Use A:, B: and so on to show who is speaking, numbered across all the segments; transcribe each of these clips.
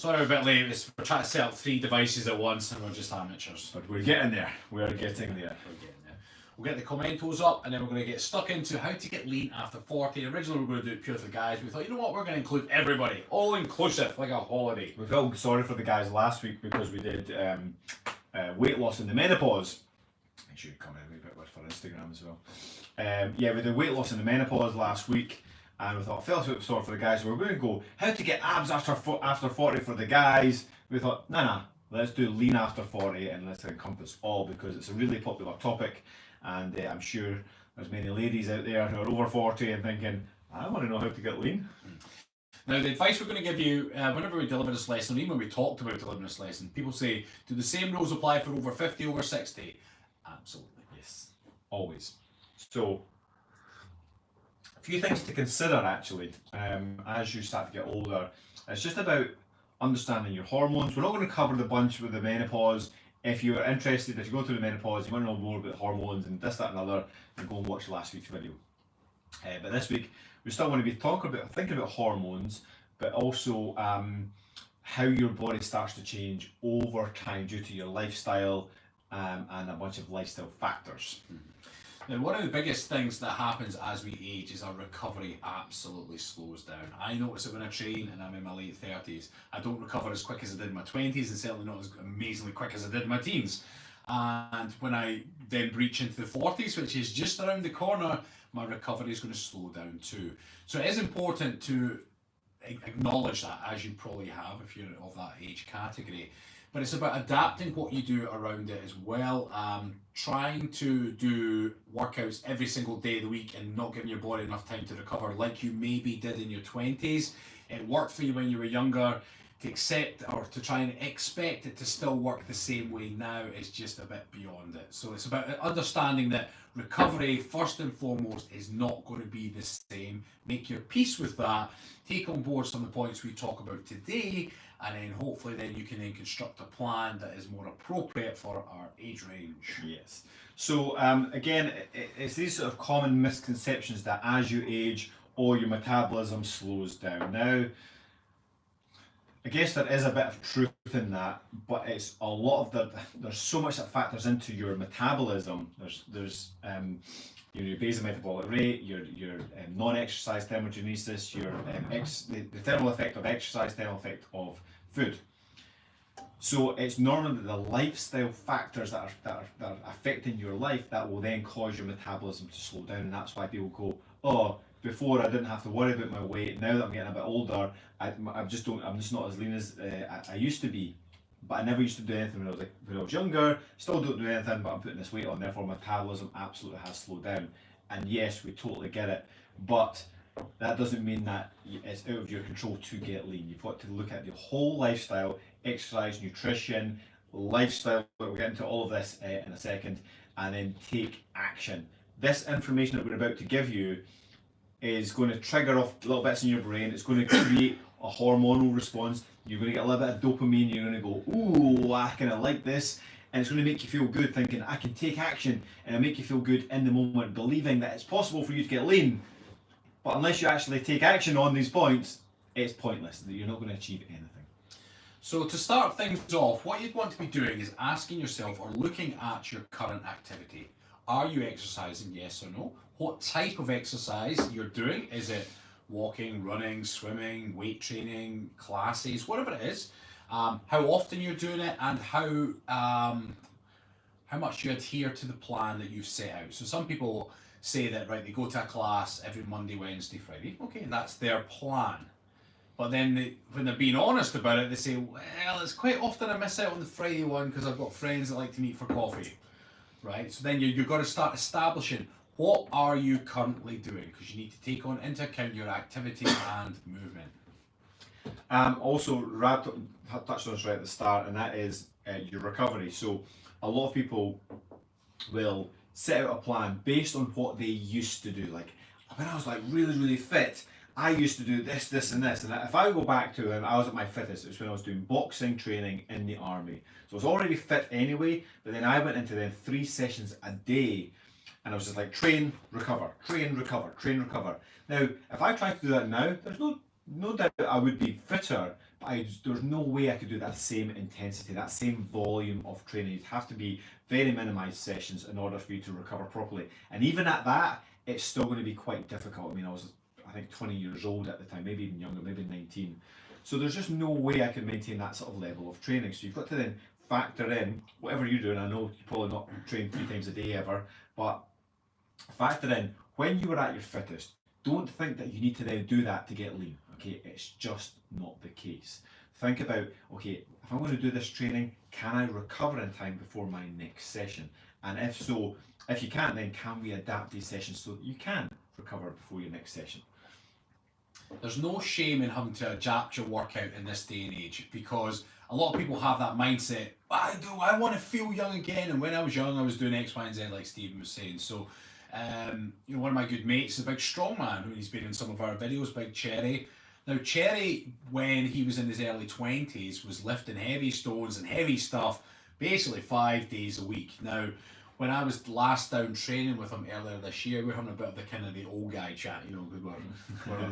A: Sorry we're a bit late. We're trying to set up 3 devices at once and we're just amateurs.
B: But we're getting there. We are getting there.
A: We're getting there. We'll get the commentos up and then we're going to get stuck into how to get lean after 40. Originally we were going to do it pure for the guys. We thought, you know what, we're going to include everybody. All inclusive, like a holiday.
B: We felt sorry for the guys last week because we did weight loss in the menopause. Make sure you comment a wee bit for Instagram as well. Yeah, we did weight loss in the menopause last week. And we thought, I felt sorry for the guys. So we're going to go, how to get abs after 40 for the guys. We thought, nah, let's do lean after 40 and let's encompass all because it's a really popular topic. And I'm sure there's many ladies out there who are over 40 and thinking, I want to know how to get lean.
A: Now, the advice we're going to give you, whenever we deliver this lesson, even when we talked about delivering this lesson, people say, do the same rules apply for over 50, over 60? Absolutely.
B: Yes, always. So, a few things to consider actually as you start to get older. It's just about understanding your hormones. We're not going to cover the bunch with the menopause. If you're interested, if you go through the menopause, you want to know more about hormones and this, that and other, then go and watch last week's video. But this week, we still want to be thinking about hormones, but also how your body starts to change over time due to your lifestyle and a bunch of lifestyle factors.
A: Now, one of the biggest things that happens as we age is our recovery absolutely slows down. I notice it when I train and I'm in my late 30s. I don't recover as quick as I did in my 20s and certainly not as amazingly quick as I did in my teens. And when I then breach into the 40s, which is just around the corner, my recovery is going to slow down too. So it is important to acknowledge that, as you probably have if you're of that age category. But it's about adapting what you do around it as well. Trying to do workouts every single day of the week and not giving your body enough time to recover like you maybe did in your 20s. It worked for you when you were younger. To accept or to try and expect it to still work the same way now is just a bit beyond it. So it's about understanding that recovery, first and foremost, is not going to be the same. Make your peace with that. Take on board some of the points we talk about today, and then hopefully then you can then construct a plan that is more appropriate for our age range.
B: Yes. So again, it's these sort of common misconceptions that as you age, or your metabolism slows down. Now, I guess there is a bit of truth in that, but it's a lot of there's so much that factors into your metabolism. There's your basal metabolic rate, your non-exercise thermogenesis, your the thermal effect of exercise, thermal effect of food. So it's normally the lifestyle factors that are affecting your life that will then cause your metabolism to slow down, and that's why people go, oh, before I didn't have to worry about my weight. Now that I'm getting a bit older, I'm just not as lean as I used to be. But I never used to do anything when I was younger. Still don't do anything, but I'm putting this weight on. Therefore, metabolism absolutely has slowed down. And yes, we totally get it. But that doesn't mean that it's out of your control to get lean. You've got to look at the whole lifestyle, exercise, nutrition, lifestyle. We'll get into all of this in a second, and then take action. This information that we're about to give you is going to trigger off little bits in your brain. It's going to create a hormonal response. You're going to get a little bit of dopamine. You're going to go, ooh, I kind of like this. And it's going to make you feel good thinking, I can take action. And it'll make you feel good in the moment, believing that it's possible for you to get lean. But unless you actually take action on these points, it's pointless. You're not going to achieve anything.
A: So to start things off, what you'd want to be doing is asking yourself or looking at your current activity. Are you exercising, yes or no? What type of exercise you're doing? Is it walking, running, swimming, weight training, classes, whatever it is? How often you're doing it, and how much you adhere to the plan that you've set out. So some people say that, right, they go to a class every Monday, Wednesday, Friday. Okay, that's their plan. But then when they're being honest about it, they say, well, it's quite often I miss out on the Friday one because I've got friends that like to meet for coffee. Right, so then you've got to start establishing what are you currently doing, because you need to take into account your activity and movement.
B: Also, Rad touched on this right at the start, and that is your recovery. So a lot of people will set out a plan based on what they used to do. Like when I was like really fit, I used to do this, this and this. And if I go back to when I was at my fittest, it was when I was doing boxing training in the army. So I was already fit anyway, but then I went into then 3 sessions a day, and I was just like train, recover, train, recover, train, recover. Now, if I tried to do that now, there's no doubt I would be fitter, there's no way I could do that same intensity, that same volume of training. You'd have to be very minimized sessions in order for you to recover properly. And even at that, it's still going to be quite difficult. I mean, I think 20 years old at the time, maybe even younger, maybe 19. So there's just no way I could maintain that sort of level of training. So you've got to then factor in whatever you're doing. I know you're probably not trained 3 times a day ever, but factor in when you were at your fittest. Don't think that you need to then do that to get lean. Okay, it's just not the case. Think about, okay, if I'm going to do this training, can I recover in time before my next session? And if so, if you can't, then can we adapt these sessions so that you can recover before your next session?
A: There's no shame in having to adapt your workout in this day and age, because a lot of people have that mindset, I want to feel young again, and when I was young I was doing X, Y and Z like Stephen was saying. So one of my good mates is a big strongman who he's been in some of our videos, Big Cherry. Now Cherry, when he was in his early 20s, was lifting heavy stones and heavy stuff basically 5 days a week. Now when I was last down training with him earlier this year, we were having a bit of the kind of the old guy chat,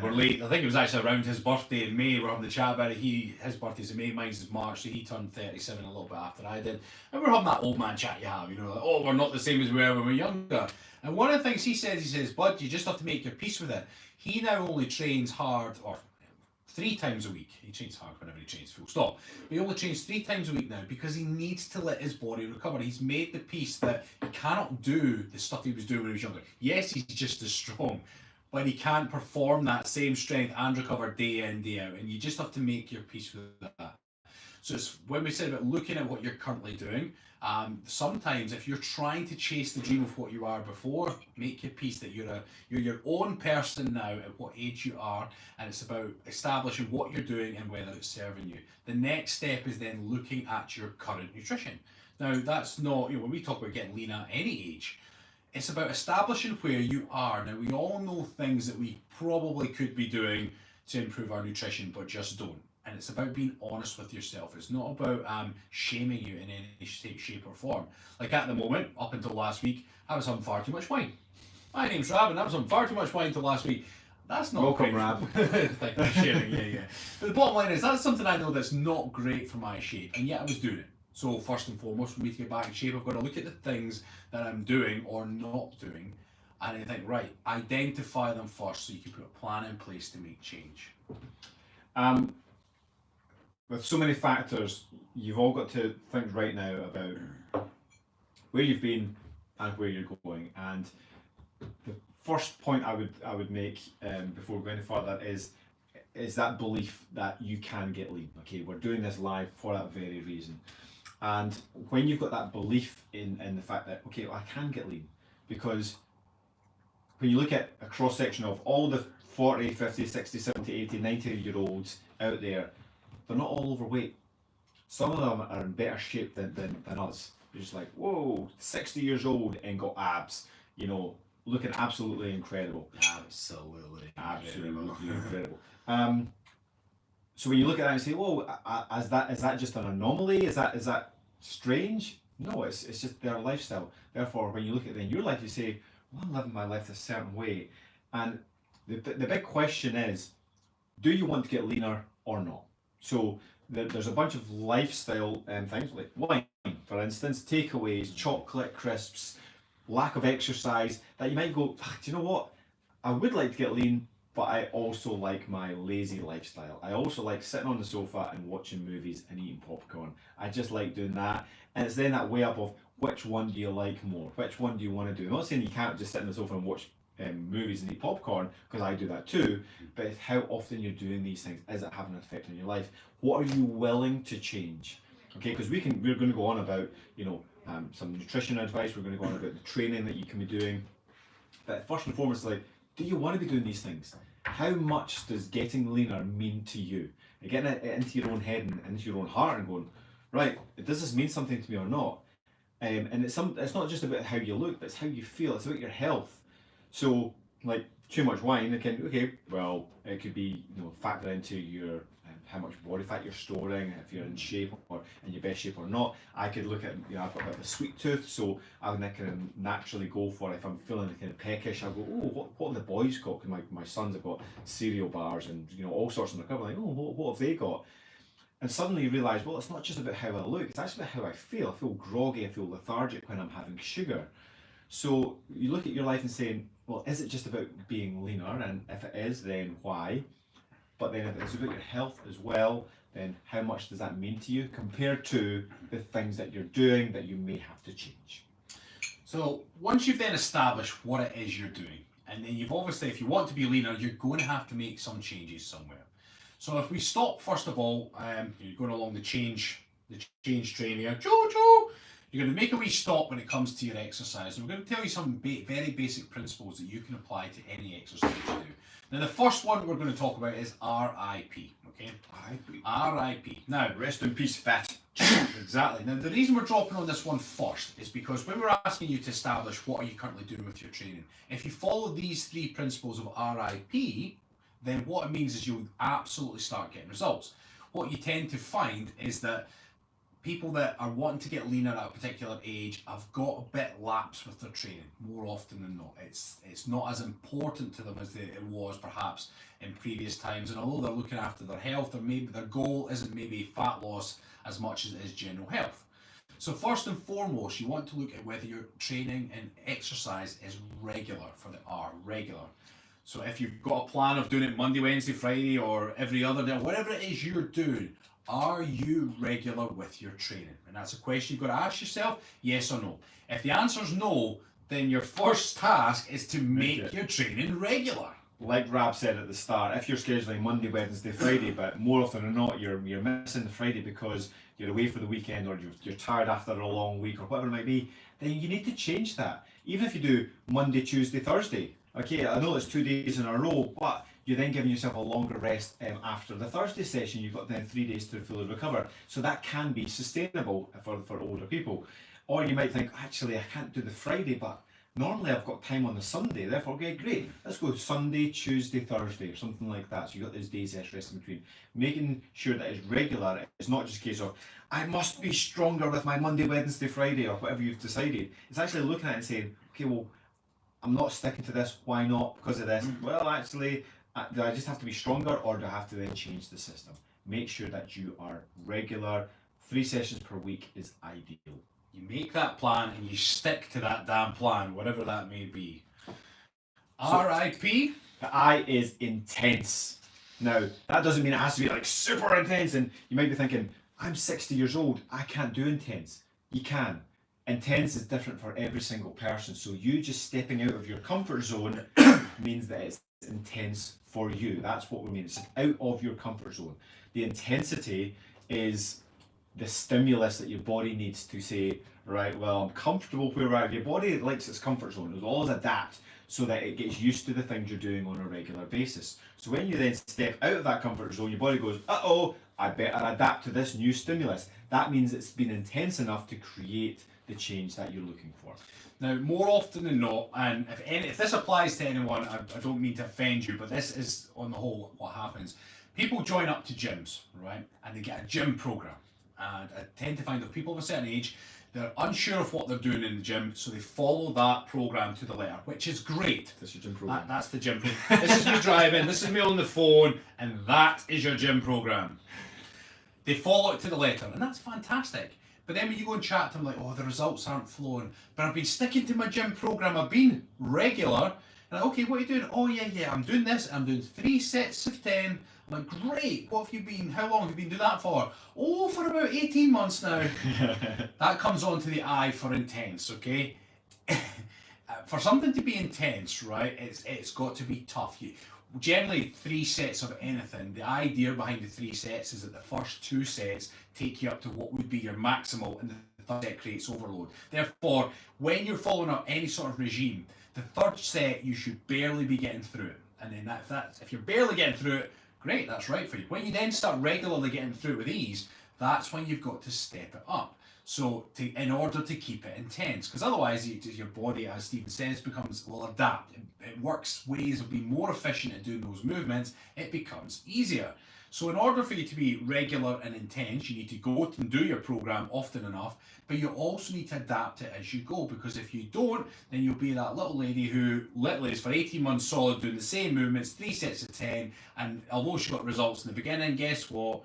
A: we're late. I think it was actually around his birthday in May. We're having the chat about it. His birthday's in May, mine's is March, so he turned 37 a little bit after I did. And we're having that old man chat you have, like, we're not the same as we were when we were younger. And one of the things he says, bud, you just have to make your peace with it. He now only trains hard, or 3 times a week. He trains hard whenever he trains, full stop. But he only trains 3 times a week now because he needs to let his body recover. He's made the peace that he cannot do the stuff he was doing when he was younger. Yes, he's just as strong, but he can't perform that same strength and recover day in, day out. And you just have to make your peace with that. So it's when we said about looking at what you're currently doing, sometimes if you're trying to chase the dream of what you are before, make your peace that you're your own person now at what age you are, and it's about establishing what you're doing and whether it's serving you. The next step is then looking at your current nutrition. Now that's not, when we talk about getting lean at any age, it's about establishing where you are. Now we all know things that we probably could be doing to improve our nutrition, but just don't. And it's about being honest with yourself. It's not about shaming you in any shape or form. Like at the moment, up until last week, I was having far too much wine. My name's Rab, and I was having far too much wine until last week. That's not
B: welcome,
A: great.
B: Rab.
A: Thank you for sharing. Yeah. But the bottom line is, that's something I know that's not great for my shape, and yet I was doing it. So first and foremost, for me to get back in shape, I've got to look at the things that I'm doing or not doing, and I think, right, identify them first so you can put a plan in place to make change.
B: With so many factors, you've all got to think right now about where you've been and where you're going. And the first point I would make before we go any further is that belief that you can get lean. Okay, we're doing this live for that very reason. And when you've got that belief in the fact that, okay, well, I can get lean, because when you look at a cross section of all the 40, 50, 60, 70, 80, 90-year-olds out there, they're not all overweight. Some of them are in better shape than us. You're just like, whoa, 60 years old and got abs, looking absolutely incredible.
A: Absolutely
B: incredible. So when you look at that and say, whoa, is that just an anomaly? Is that strange? No, it's just their lifestyle. Therefore, when you look at then your life, you say, well, I'm living my life a certain way. And the big question is, do you want to get leaner or not? So there's a bunch of lifestyle things like wine, for instance, takeaways, chocolate, crisps, lack of exercise, that you might go, do you know what? I would like to get lean, but I also like my lazy lifestyle. I also like sitting on the sofa and watching movies and eating popcorn. I just like doing that. And it's then that way up of which one do you like more? Which one do you want to do? I'm not saying you can't just sit on the sofa and watch movies and eat popcorn, because I do that too, but it's how often you're doing these things. Is it having an effect on your life? What are you willing to change? Okay, because we're going to go on about some nutrition advice. We're going to go on about the training that you can be doing, but first and foremost, like, do you want to be doing these things? How much does getting leaner mean to you? And getting it into your own head and into your own heart and going, right, does this mean something to me or not? And it's not just about how you look, but it's how you feel. It's about your health. So, like, too much wine, it could be factor into your how much body fat you're storing, if you're in shape or in your best shape or not. I could look at, I've got a bit of a sweet tooth, so I would kind of naturally go for, if I'm feeling kind of peckish, I'll go, oh, what have the boys got? Because my sons have got cereal bars and all sorts of the cover. Like, oh, what have they got? And suddenly you realise, well, it's not just about how I look, it's actually about how I feel. I feel groggy, I feel lethargic when I'm having sugar. So you look at your life and saying, well, is it just about being leaner? And if it is, then why? But then if it's about your health as well, then how much does that mean to you compared to the things that you're doing that you may have to change?
A: So once you've then established what it is you're doing, and then you've obviously, if you want to be leaner, you're going to have to make some changes somewhere. So if we stop, first of all, you're going along the change train here, Jojo, you're going to make a wee stop when it comes to your exercise. And we're going to tell you some very basic principles that you can apply to any exercise you do. Now the first one we're going to talk about is RIP, okay? RIP. Now,
B: Rest in peace, fat.
A: exactly. Now the reason we're dropping on this one first is because when we're asking you to establish what are you currently doing with your training, if you follow these 3 principles of RIP, then what it means is you'll absolutely start getting results. What you tend to find is that people that are wanting to get leaner at a particular age have got a bit lapse with their training more often than not. It's not as important to them as it was perhaps in previous times, and although they're looking after their health, or maybe their goal isn't maybe fat loss as much as it is general health. So first and foremost, you want to look at whether your training and exercise is regular, for the R, regular. So if you've got a plan of doing it Monday, Wednesday, Friday, or every other day, whatever it is you're doing, are you regular with your training? And that's a question you've got to ask yourself, yes or no. If the answer is no, then your first task is to make your training regular.
B: Like Rab said at the start, if you're scheduling Monday, Wednesday, Friday, but more often than not you're missing the Friday because you're away for the weekend, or you're tired after a long week, or whatever it might be, then you need to change that. Even if you do Monday, Tuesday, Thursday, okay, I know it's 2 days in a row, but you're then giving yourself a longer rest after the Thursday session. You've got then 3 days to fully recover. So that can be sustainable for older people. Or you might think, actually, I can't do the Friday, but normally I've got time on the Sunday, therefore, okay, great. Let's go Sunday, Tuesday, Thursday, or something like that. So you've got those days rest in between. Making sure that it's regular. It's not just a case of, I must be stronger with my Monday, Wednesday, Friday, or whatever you've decided. It's actually looking at it and saying, okay, well, I'm not sticking to this. Why not? Because of this. Well, actually, do I just have to be stronger, or do I have to then change the system? Make sure that you are regular. 3 sessions per week is ideal.
A: You make that plan and you stick to that damn plan, whatever that may be. So, RIP?
B: The I is intense. Now, that doesn't mean it has to be like super intense, and you might be thinking, I'm 60 years old, I can't do intense. You can. Intense is different for every single person, so you just stepping out of your comfort zone means that it's intense for you. That's what we mean. It's out of your comfort zone. The intensity is the stimulus that your body needs to say, right, well, I'm comfortable where I am. Your body likes its comfort zone. It will always adapt so that it gets used to the things you're doing on a regular basis. So when you then step out of that comfort zone, your body goes, uh-oh, I better adapt to this new stimulus. That means it's been intense enough to create the change that you're looking for.
A: Now, more often than not, and if this applies to anyone, I don't mean to offend you, but this is on the whole what happens. People join up to gyms, right, and they get a gym program. And I tend to find that people of a certain age, they're unsure of what they're doing in the gym, so they follow that program to the letter, which is great.
B: That's your gym program.
A: That's the gym program. This is me driving, this is me on the phone, and that is your gym program. They follow it to the letter, and that's fantastic. But then when you go and chat to them, like, oh, the results aren't flowing, but I've been sticking to my gym program, I've been regular, and like, okay, what are you doing? Oh, yeah, I'm doing this, I'm doing 3 sets of 10. I'm like, great, what have you been, how long have you been doing that for? Oh, for about 18 months now. That comes on to the I for intense, okay? For something to be intense, right, it's got to be tough. Generally, 3 sets of anything, the idea behind the 3 sets is that the first 2 sets take you up to what would be your maximal, and the third set creates overload. Therefore, when you're following up any sort of regime, the third set you should barely be getting through it. And then if you're barely getting through it, great, that's right for you. When you then start regularly getting through it with ease, that's when you've got to step it up. So in order to keep it intense, because otherwise your body, as Stephen says, will adapt. It works ways of being more efficient at doing those movements. It becomes easier. So in order for you to be regular and intense, you need to go and do your program often enough, but you also need to adapt it as you go, because if you don't, then you'll be that little lady who literally is for 18 months solid doing the same movements, 3 sets of 10, and although she got results in the beginning, guess what?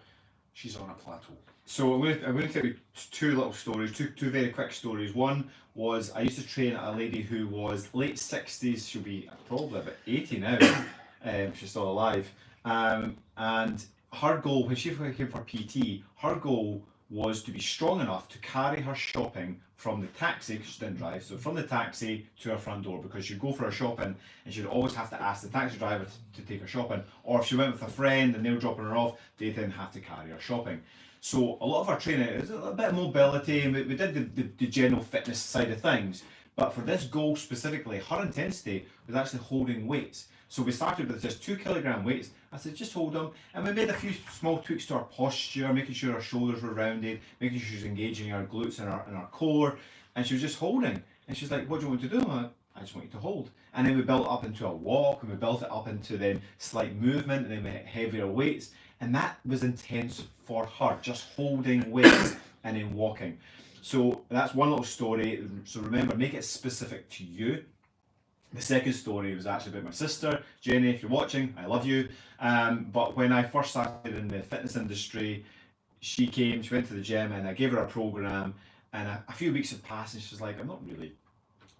A: she's on a plateau.
B: So I'm going to tell you two little stories, two very quick stories. One was I used to train a lady who was late 60s. She'll be probably about 80 now. She's still alive. And her goal, when she came for PT, her goal was to be strong enough to carry her shopping from the taxi, because she didn't drive, so from the taxi to her front door, because she'd go for her shopping and she'd always have to ask the taxi driver to take her shopping, or if she went with a friend and they were dropping her off, they then have to carry her shopping. So a lot of our training is a bit of mobility, and we did the general fitness side of things, but for this goal specifically, her intensity was actually holding weights. So we started with just 2 kilogram weights. I said, just hold them. And we made a few small tweaks to our posture, making sure our shoulders were rounded, making sure she was engaging our glutes and our core. And she was just holding. And she's like, what do you want to do? I'm like, I just want you to hold. And then we built it up into a walk, and we built it up into then slight movement, and then we hit heavier weights. And that was intense for her, just holding weights and then walking. So that's one little story. So remember, make it specific to you. The second story was actually about my sister, Jenny. If you're watching, I love you. But when I first started in the fitness industry, she went to the gym, and I gave her a program, and a few weeks had passed, and she was like, I'm not really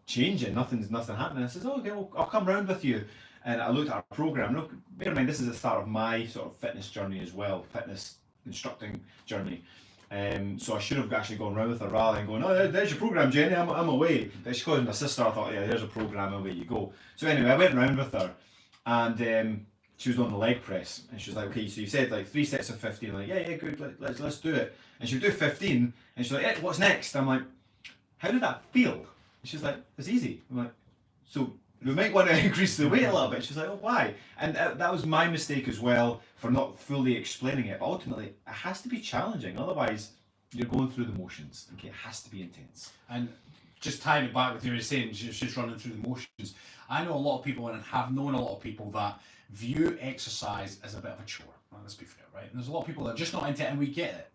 B: changing, nothing happening. I said, oh, okay, well, I'll come round with you. And I looked at our program. Look, bear in mind, this is the start of my sort of fitness journey as well, fitness instructing journey. So I should have actually gone round with her rather than going, oh, there's your program, Jenny, I'm away. But she called my sister, I thought, yeah, there's a program, away you go. So anyway, I went round with her, and she was on the leg press, and she was like, okay, so you said like 3 sets of 15. I'm like, yeah, good, let's do it. And she would do 15, and she's like, hey, what's next? I'm like, how did that feel? And she's like, it's easy. I'm like, so we might want to increase the weight a little bit. She's like, oh, why? And that was my mistake as well, for not fully explaining it. But ultimately, it has to be challenging. Otherwise, you're going through the motions. Okay, it has to be intense.
A: And just tying it back with what you were saying, just running through the motions. I know a lot of people, and have known a lot of people, that view exercise as a bit of a chore. Well, let's be fair, right? And there's a lot of people that are just not into it, and we get it.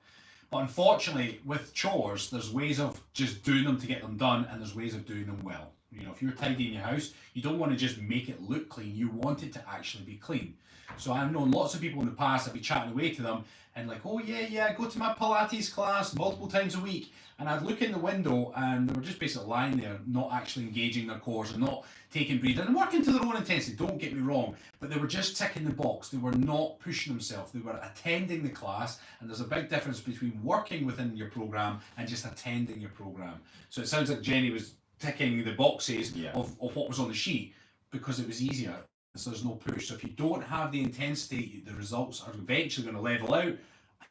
A: But unfortunately, with chores, there's ways of just doing them to get them done, and there's ways of doing them well. You know, if you're tidying your house, you don't want to just make it look clean. You want it to actually be clean. So I've known lots of people in the past, I'd be chatting away to them and like, oh yeah, I go to my Pilates class multiple times a week. And I'd look in the window and they were just basically lying there, not actually engaging their cores and not taking breathing and working to their own intensity, don't get me wrong. But they were just ticking the box. They were not pushing themselves. They were attending the class. And there's a big difference between working within your program and just attending your program. So it sounds like Jenny was ticking the boxes of what was on the sheet because it was easier. So there's no push. So if you don't have the intensity, the results are eventually going to level out, and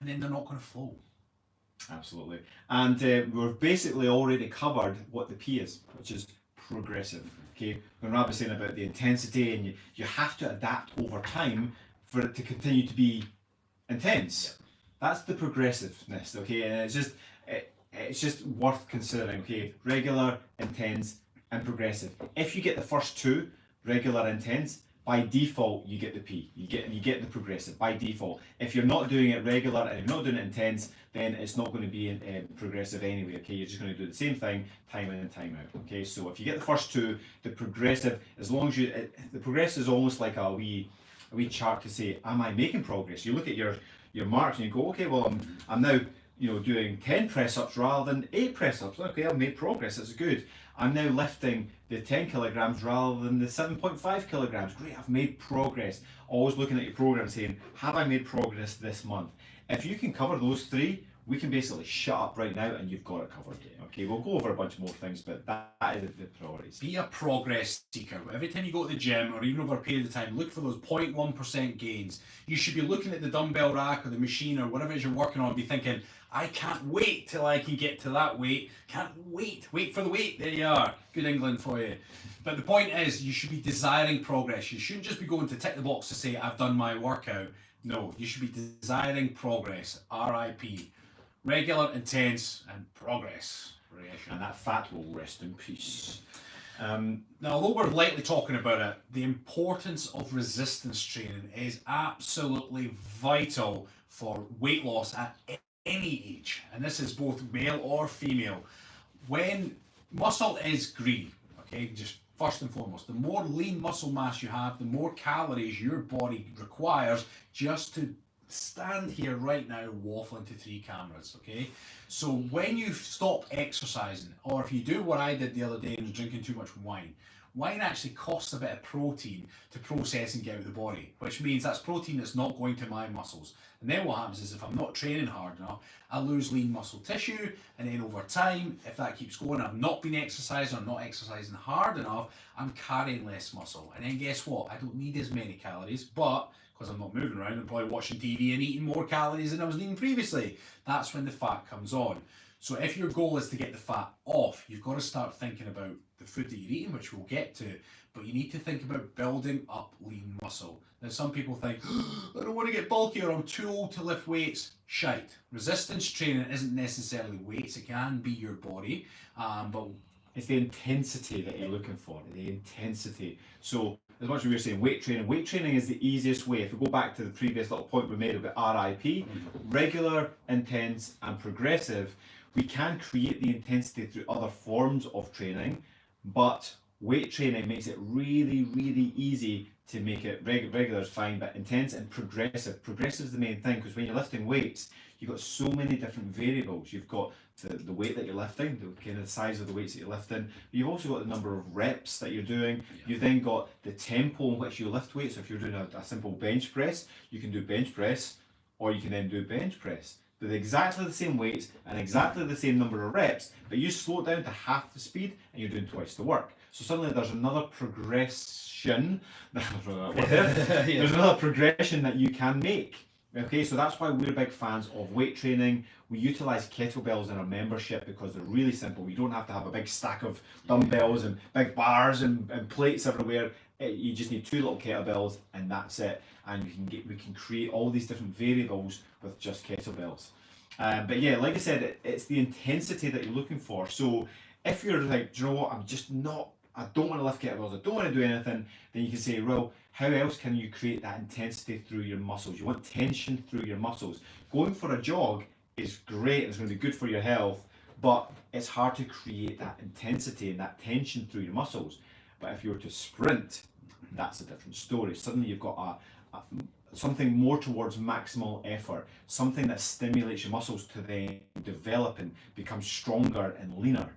A: then they're not going to flow.
B: Absolutely. And we've basically already covered what the P is, which is progressive. Okay, when Rob was saying about the intensity, and you have to adapt over time for it to continue to be intense. Yep. That's the progressiveness. Okay, and it's just worth considering. Okay, regular, intense, and progressive. If you get the first two, regular, intense, by default you get the P. You get the progressive by default. If you're not doing it regular and you're not doing it intense, then it's not going to be progressive anyway. Okay, you're just going to do the same thing time in and time out. Okay, so if you get the first two, the progressive, as long as the progressive is almost like a wee chart to say, am I making progress? You look at your marks and you go, okay, well I'm now doing 10 press-ups rather than 8 press-ups. Okay, I've made progress, that's good. I'm now lifting the 10 kilograms rather than the 7.5 kilograms. Great, I've made progress. Always looking at your program saying, have I made progress this month? If you can cover those 3, we can basically shut up right now and you've got it covered. Okay, we'll go over a bunch more things, but that is the priorities.
A: Be a progress seeker. Every time you go to the gym or even over a period of time, look for those 0.1% gains. You should be looking at the dumbbell rack or the machine or whatever it is you're working on and be thinking, I can't wait till I can get to that weight. Can't wait. Wait for the weight. There you are. Good England for you. But the point is, you should be desiring progress. You shouldn't just be going to tick the box to say, I've done my workout. No, you should be desiring progress. RIP. Regular, intense, and progress.
B: And that fat will rest in peace.
A: Now, although we're lightly talking about it, the importance of resistance training is absolutely vital for weight loss at any age, and this is both male or female. When muscle is greedy, okay, just first and foremost, the more lean muscle mass you have, the more calories your body requires just to stand here right now waffling to 3 cameras, okay? So when you stop exercising, or if you do what I did the other day and was drinking too much wine, wine actually costs a bit of protein to process and get out of the body, which means that's protein that's not going to my muscles. And then what happens is if I'm not training hard enough, I lose lean muscle tissue, and then over time, if that keeps going, I've not been exercising, I'm not exercising hard enough, I'm carrying less muscle. And then guess what? I don't need as many calories, but because I'm not moving around, I'm probably watching TV and eating more calories than I was eating previously. That's when the fat comes on. So if your goal is to get the fat off, you've got to start thinking about the food that you're eating, which we'll get to, but you need to think about building up lean muscle. Now some people think, I don't want to get bulky or I'm too old to lift weights. Shite. Resistance training isn't necessarily weights, it can be your body, but
B: it's the intensity that you're looking for, the intensity. So as much as we were saying weight training is the easiest way. If we go back to the previous little point we made about RIP, regular, intense and progressive, we can create the intensity through other forms of training, but weight training makes it really, really easy to make it regular is fine, but intense and progressive. Progressive is the main thing, because when you're lifting weights, you've got so many different variables. You've got the weight that you're lifting, the kind of the size of the weights that you're lifting. You've also got the number of reps that you're doing. You've then got the tempo in which you lift weights. So if you're doing a simple bench press, you can do bench press, or you can then do bench press with exactly the same weights and exactly the same number of reps, but you slow it down to half the speed and you're doing twice the work. So suddenly there's another progression, there's another progression that you can make. Okay, so that's why we're big fans of weight training. We utilize kettlebells in our membership because they're really simple. You don't have to have a big stack of dumbbells and big bars and plates everywhere. You just need 2 little kettlebells and that's it. And we can create all these different variables with just kettlebells. But yeah, like I said, it's the intensity that you're looking for. So if you're like, do you know what, I don't want to lift kettlebells, I don't want to do anything, then you can say, well, how else can you create that intensity through your muscles? You want tension through your muscles. Going for a jog is great, it's going to be good for your health, but it's hard to create that intensity and that tension through your muscles. But if you were to sprint, that's a different story. Suddenly you've got something more towards maximal effort, something that stimulates your muscles to then develop and become stronger and leaner.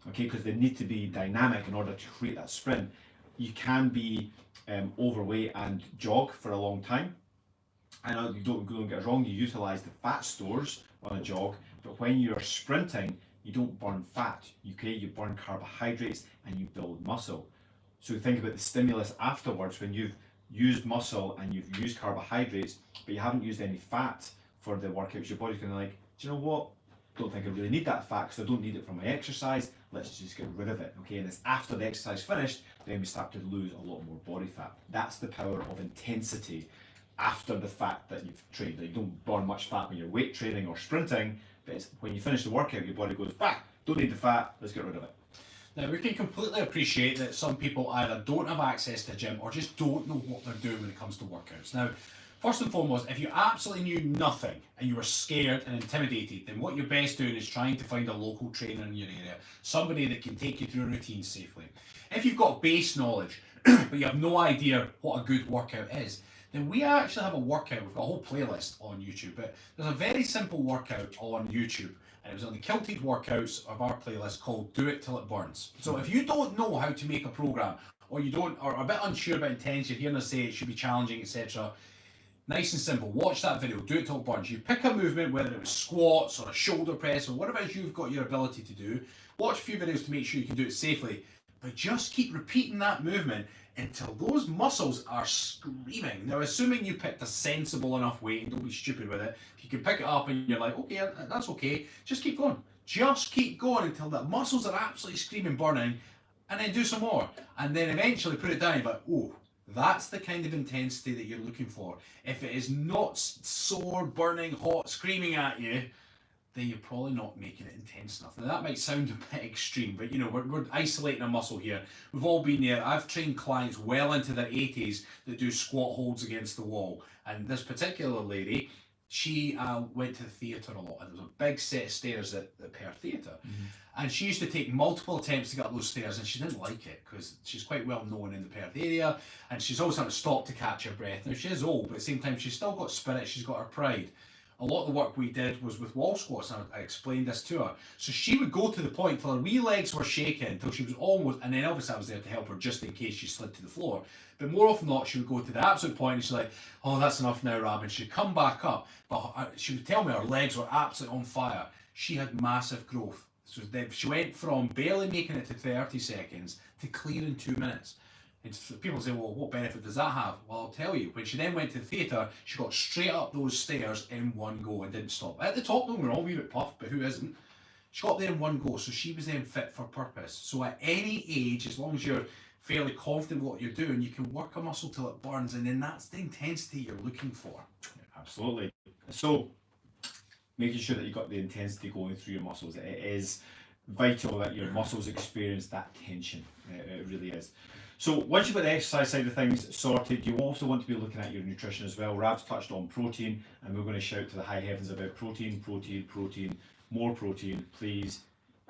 B: Okay, because they need to be dynamic in order to create that sprint. You can be overweight and jog for a long time. I know you don't get us wrong, you utilize the fat stores on a jog, but when you're sprinting, you don't burn fat. You burn carbohydrates and you build muscle. So think about the stimulus afterwards when you've used muscle and you've used carbohydrates, but you haven't used any fat for the workouts. Your body's going to like, do you know what? Don't think I really need that fat because I don't need it for my exercise. Let's just get rid of it. Okay, and it's after the exercise finished, then we start to lose a lot more body fat. That's the power of intensity after the fact that you've trained. You don't burn much fat when you're weight training or sprinting, but it's when you finish the workout, your body goes, bah, don't need the fat, let's get rid of it.
A: Now, we can completely appreciate that some people either don't have access to a gym or just don't know what they're doing when it comes to workouts. Now, first and foremost, if you absolutely knew nothing and you were scared and intimidated, then what you're best doing is trying to find a local trainer in your area, somebody that can take you through a routine safely. If you've got base knowledge, but you have no idea what a good workout is, then we actually have a workout. We've got a whole playlist on YouTube, but there's a very simple workout on YouTube, and it was on the Kilted workouts of our playlist called Do It Till It Burns. So if you don't know how to make a program, or are a bit unsure about intense, you're hearing us say it should be challenging, etc., nice and simple, watch that video, Do It Till It Burns. You pick a movement, whether it was squats or a shoulder press or whatever it is you've got your ability to do, watch a few videos to make sure you can do it safely, but just keep repeating that movement until those muscles are screaming. Now, assuming you picked a sensible enough weight and don't be stupid with it, if you can pick it up and you're like, okay, that's okay, just keep going. Just keep going until the muscles are absolutely screaming, burning, and then do some more. And then eventually put it down, but oh, that's the kind of intensity that you're looking for. If it is not sore, burning, hot, screaming at you, then you're probably not making it intense enough. Now that might sound a bit extreme, but you know, we're isolating a muscle here. We've all been there. I've trained clients well into their 80s that do squat holds against the wall. And this particular lady, she went to the theatre a lot, and there was a big set of stairs at per theatre. And she used to take multiple attempts to get up those stairs, and she didn't like it because she's quite well known in the Perth area, and she's always having to stop to catch her breath. Now, she is old, but at the same time, she's still got spirit, she's got her pride. A lot of the work we did was with wall squats, and I explained this to her. So she would go to the point till her wee legs were shaking until she was almost, and then obviously I was there to help her just in case she slid to the floor. But more often than not, she would go to the absolute point and she's like, oh, that's enough now, Rab. And she'd come back up, but she would tell me her legs were absolutely on fire. She had massive growth. So she went from barely making it to 30 seconds to clearing 2 minutes. And so people say, well, what benefit does that have? Well, I'll tell you. When she then went to the theatre, she got straight up those stairs in one go and didn't stop. At the top, though, we were all a wee bit puffed, but who isn't? She got there in one go, so she was then fit for purpose. So at any age, as long as you're fairly confident with what you're doing, you can work a muscle till it burns, and then that's the intensity you're looking for.
B: Absolutely. So, making sure that you've got the intensity going through your muscles. It is vital that your muscles experience that tension. It really is. So once you've got the exercise side of things sorted, you also want to be looking at your nutrition as well. Rab's touched on protein, and we're going to shout to the high heavens about protein, protein, protein, more protein. Please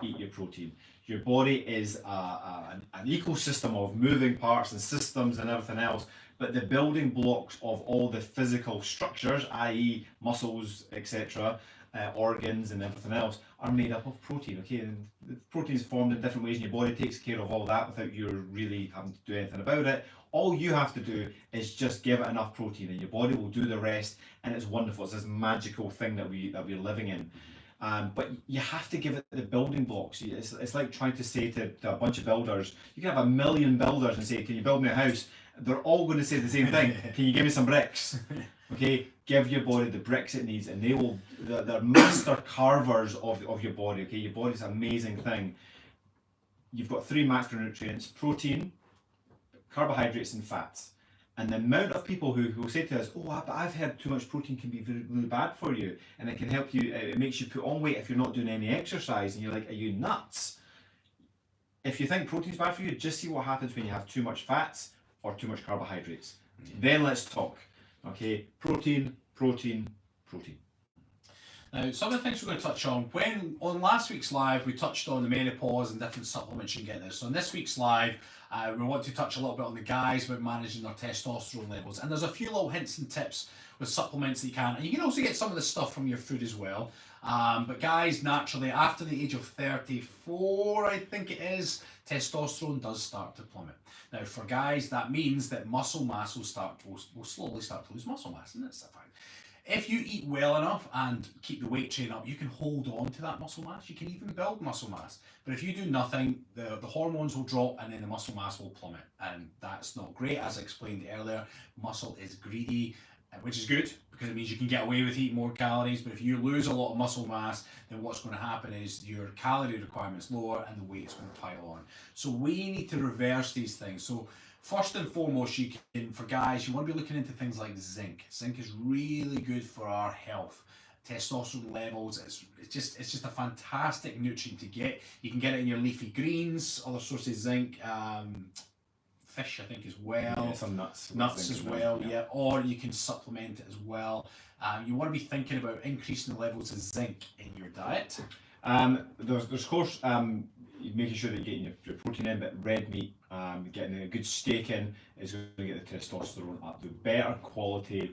B: eat your protein. Your body is an ecosystem of moving parts and systems and everything else, but the building blocks of all the physical structures, i.e. muscles, etc., organs and everything else, are made up of protein. Okay, and the protein is formed in different ways, and your body takes care of all that without you really having to do anything about it. All you have to do is just give it enough protein, and your body will do the rest. And it's wonderful. It's this magical thing that we're living in. But you have to give it the building blocks. It's like trying to say to a bunch of builders, you can have 1 million builders and say, can you build me a house? They're all going to say the same thing. Can you give me some bricks? Okay, give your body the bricks it needs, and they're master carvers of your body. Okay, your body's an amazing thing. You've got 3 macronutrients: protein, carbohydrates, and fats. And the amount of people who say to us, oh, but I've heard too much protein can be really bad for you, and it can help you, it makes you put on weight if you're not doing any exercise. And you're like, are you nuts? If you think protein's bad for you, just see what happens when you have too much fats or too much carbohydrates. Then let's talk. Okay, protein, protein, protein.
A: Now, some of the things we're going to touch on, on last week's live, we touched on the menopause and different supplements you can get there. So in this week's live, we want to touch a little bit on the guys about managing their testosterone levels. And there's a few little hints and tips with supplements that you can. And you can also get some of the stuff from your food as well. But guys, naturally, after the age of 34, I think it is, testosterone does start to plummet. Now, for guys, that means that muscle mass will slowly start to lose muscle mass, and that's fine. If you eat well enough and keep the weight train up, you can hold on to that muscle mass. You can even build muscle mass. But if you do nothing, the hormones will drop and then the muscle mass will plummet. And that's not great. As I explained earlier, muscle is greedy, which is good because it means you can get away with eating more calories. But if you lose a lot of muscle mass, then what's going to happen is your calorie requirement's lower and the weight's going to pile on. So we need to reverse these things. So first and foremost, for guys, you want to be looking into things like zinc. Zinc is really good for our health. Testosterone levels, it's just a fantastic nutrient to get. You can get it in your leafy greens, other sources of zinc, fish, I think, as well.
B: Yeah, some nuts.
A: Nuts as well, yeah. Or you can supplement it as well. You want to be thinking about increasing the levels of zinc in your diet.
B: There's of course, making sure that you're getting your protein in, but red meat, getting a good steak in is going to get the testosterone up. The better quality,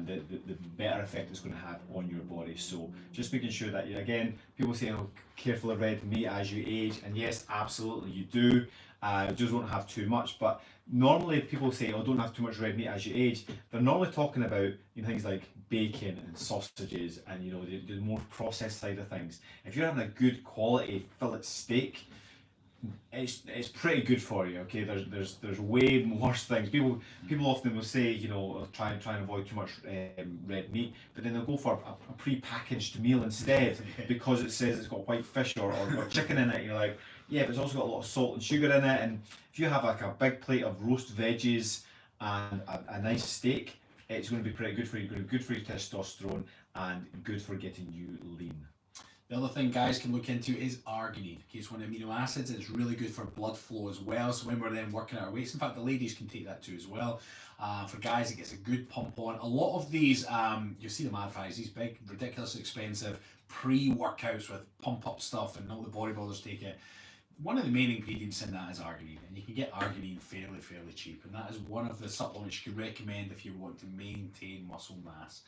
B: the better effect it's going to have on your body. So just making sure that, again, people say, oh, careful of red meat as you age, and yes, absolutely you do. Just don't have too much, but normally people say, oh, don't have too much red meat as you age. They're normally talking about things like bacon and sausages and the more processed side of things. If you're having a good quality fillet steak, it's pretty good for you. Okay, there's way worse things. People often will say, try and avoid too much red meat, but then they'll go for a pre-packaged meal instead because it says it's got white fish or chicken in it. You're like, yeah, but it's also got a lot of salt and sugar in it. And if you have like a big plate of roast veggies and a nice steak, it's going to be pretty good for you. Good for your testosterone and good for getting you lean.
A: The other thing guys can look into is arginine. Okay, it's one of the amino acids. It's really good for blood flow as well. So when we're then working at our weights, in fact, the ladies can take that too as well. For guys, it gets a good pump on. A lot of these, you see them advertised, these big, ridiculously expensive pre-workouts with pump-up stuff, and all the bodybuilders take it. One of the main ingredients in that is arginine, and you can get arginine fairly cheap, and that is one of the supplements you can recommend if you want to maintain muscle mass.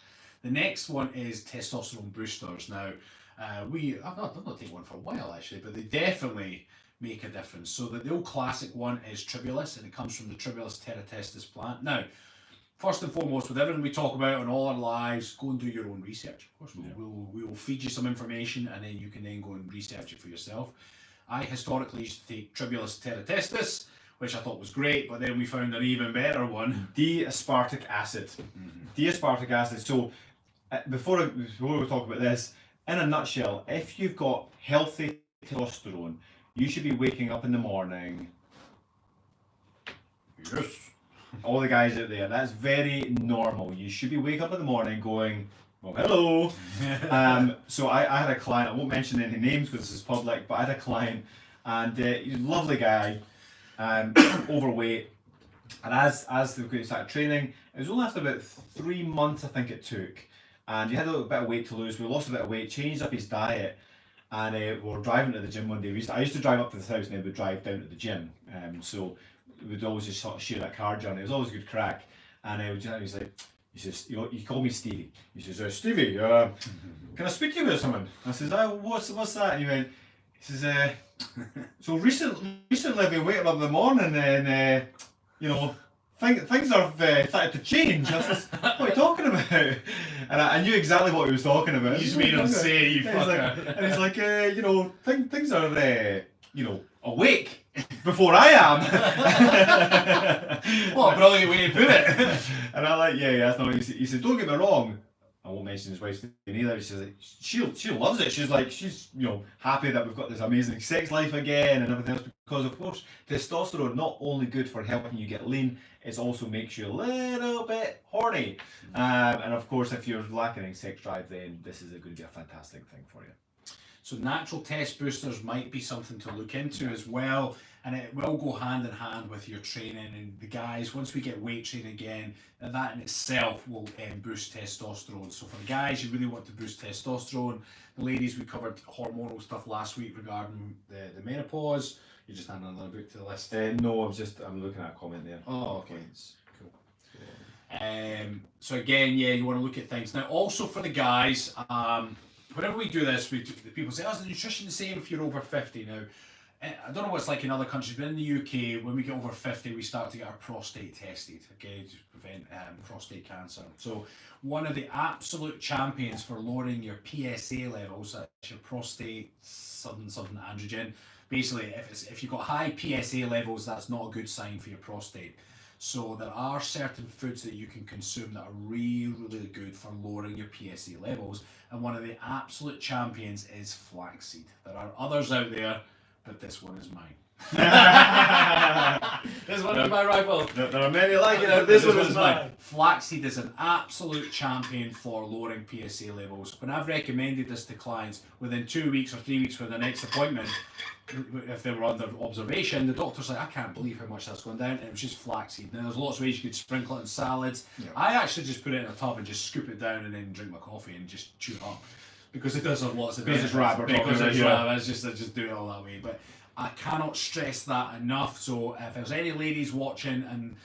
A: The next one is testosterone boosters. Now, I've not taken one for a while actually, but they definitely make a difference. So the old classic one is Tribulus, and it comes from the Tribulus terratestis plant. Now, first and foremost, with everything we talk about in all our lives, go and do your own research. Of course, we will feed you some information, and then you can then go and research it for yourself. I historically used to take Tribulus terratestis, which I thought was great, but then we found an even better one.
B: D-aspartic acid. D-aspartic acid. So, before we talk about this, in a nutshell, if you've got healthy testosterone, you should be waking up in the morning.
A: Yes.
B: All the guys out there, that's very normal. You should be waking up in the morning going, well, hello. So I had a client, I won't mention any names because this is public, but I had a client, and he's a lovely guy, overweight. And as they started training, it was only after about 3 months, I think it took. And he had a little bit of weight to lose. We lost a bit of weight, changed up his diet, and we were driving to the gym one day. I used to drive up to the house, and then we'd drive down to the gym. So we'd always just sort of share that car journey. It was always a good crack. And he's like, he says, he called me Stevie. He says, Stevie, can I speak to you about something? I says, what's that? And he says, so recently I've been waking up in the morning, and things have started to change. I says, what are you talking about? And I knew exactly what he was talking about.
A: You just made him say, you fucker.
B: And he's like, things are, awake before I am.
A: What a brilliant way to put it.
B: And I'm like, yeah, that's not. He said, don't get me wrong. I won't mention his wife's name either. She says, she loves it. She's happy that we've got this amazing sex life again and everything else, because of course testosterone not only good for helping you get lean, it also makes you a little bit horny. And of course, if you're lacking in sex drive, then this is going to be a fantastic thing for you.
A: So natural test boosters might be something to look into as well, and it will go hand in hand with your training. And the guys, once we get weight training again, that in itself will boost testosterone. So for the guys, you really want to boost testosterone. The ladies, we covered hormonal stuff last week regarding the menopause. You just added another book to the list.
B: No, I'm looking at a comment there.
A: Oh, okay. Cool. So again, yeah, you want to look at things. Now also for the guys, whenever we do this, people say, oh, is the nutrition the same if you're over 50? Now, I don't know what it's like in other countries, but in the UK, when we get over 50, we start to get our prostate tested, okay, to prevent prostate cancer. So one of the absolute champions for lowering your PSA levels, that's your prostate something androgen. Basically, if you've got high PSA levels, that's not a good sign for your prostate. So there are certain foods that you can consume that are really good for lowering your PSA levels, and one of the absolute champions is flaxseed. There are others out there, but this one is mine. This one is my rival.
B: There are many like it, but
A: this one is mine. Flaxseed is an absolute champion for lowering PSA levels. When I've recommended this to clients, within 2 weeks or 3 weeks for their next appointment, if they were under observation, the doctor's like, I can't believe how much that's gone down, and it was just flaxseed. Now there's lots of ways you could sprinkle it in salads. Yeah. I actually just put it in a tub and just scoop it down and then drink my coffee and just chew it up, because it does have lots of
B: benefits. Because it's
A: I just do it all that way. But I cannot stress that enough. So if there's any ladies watching and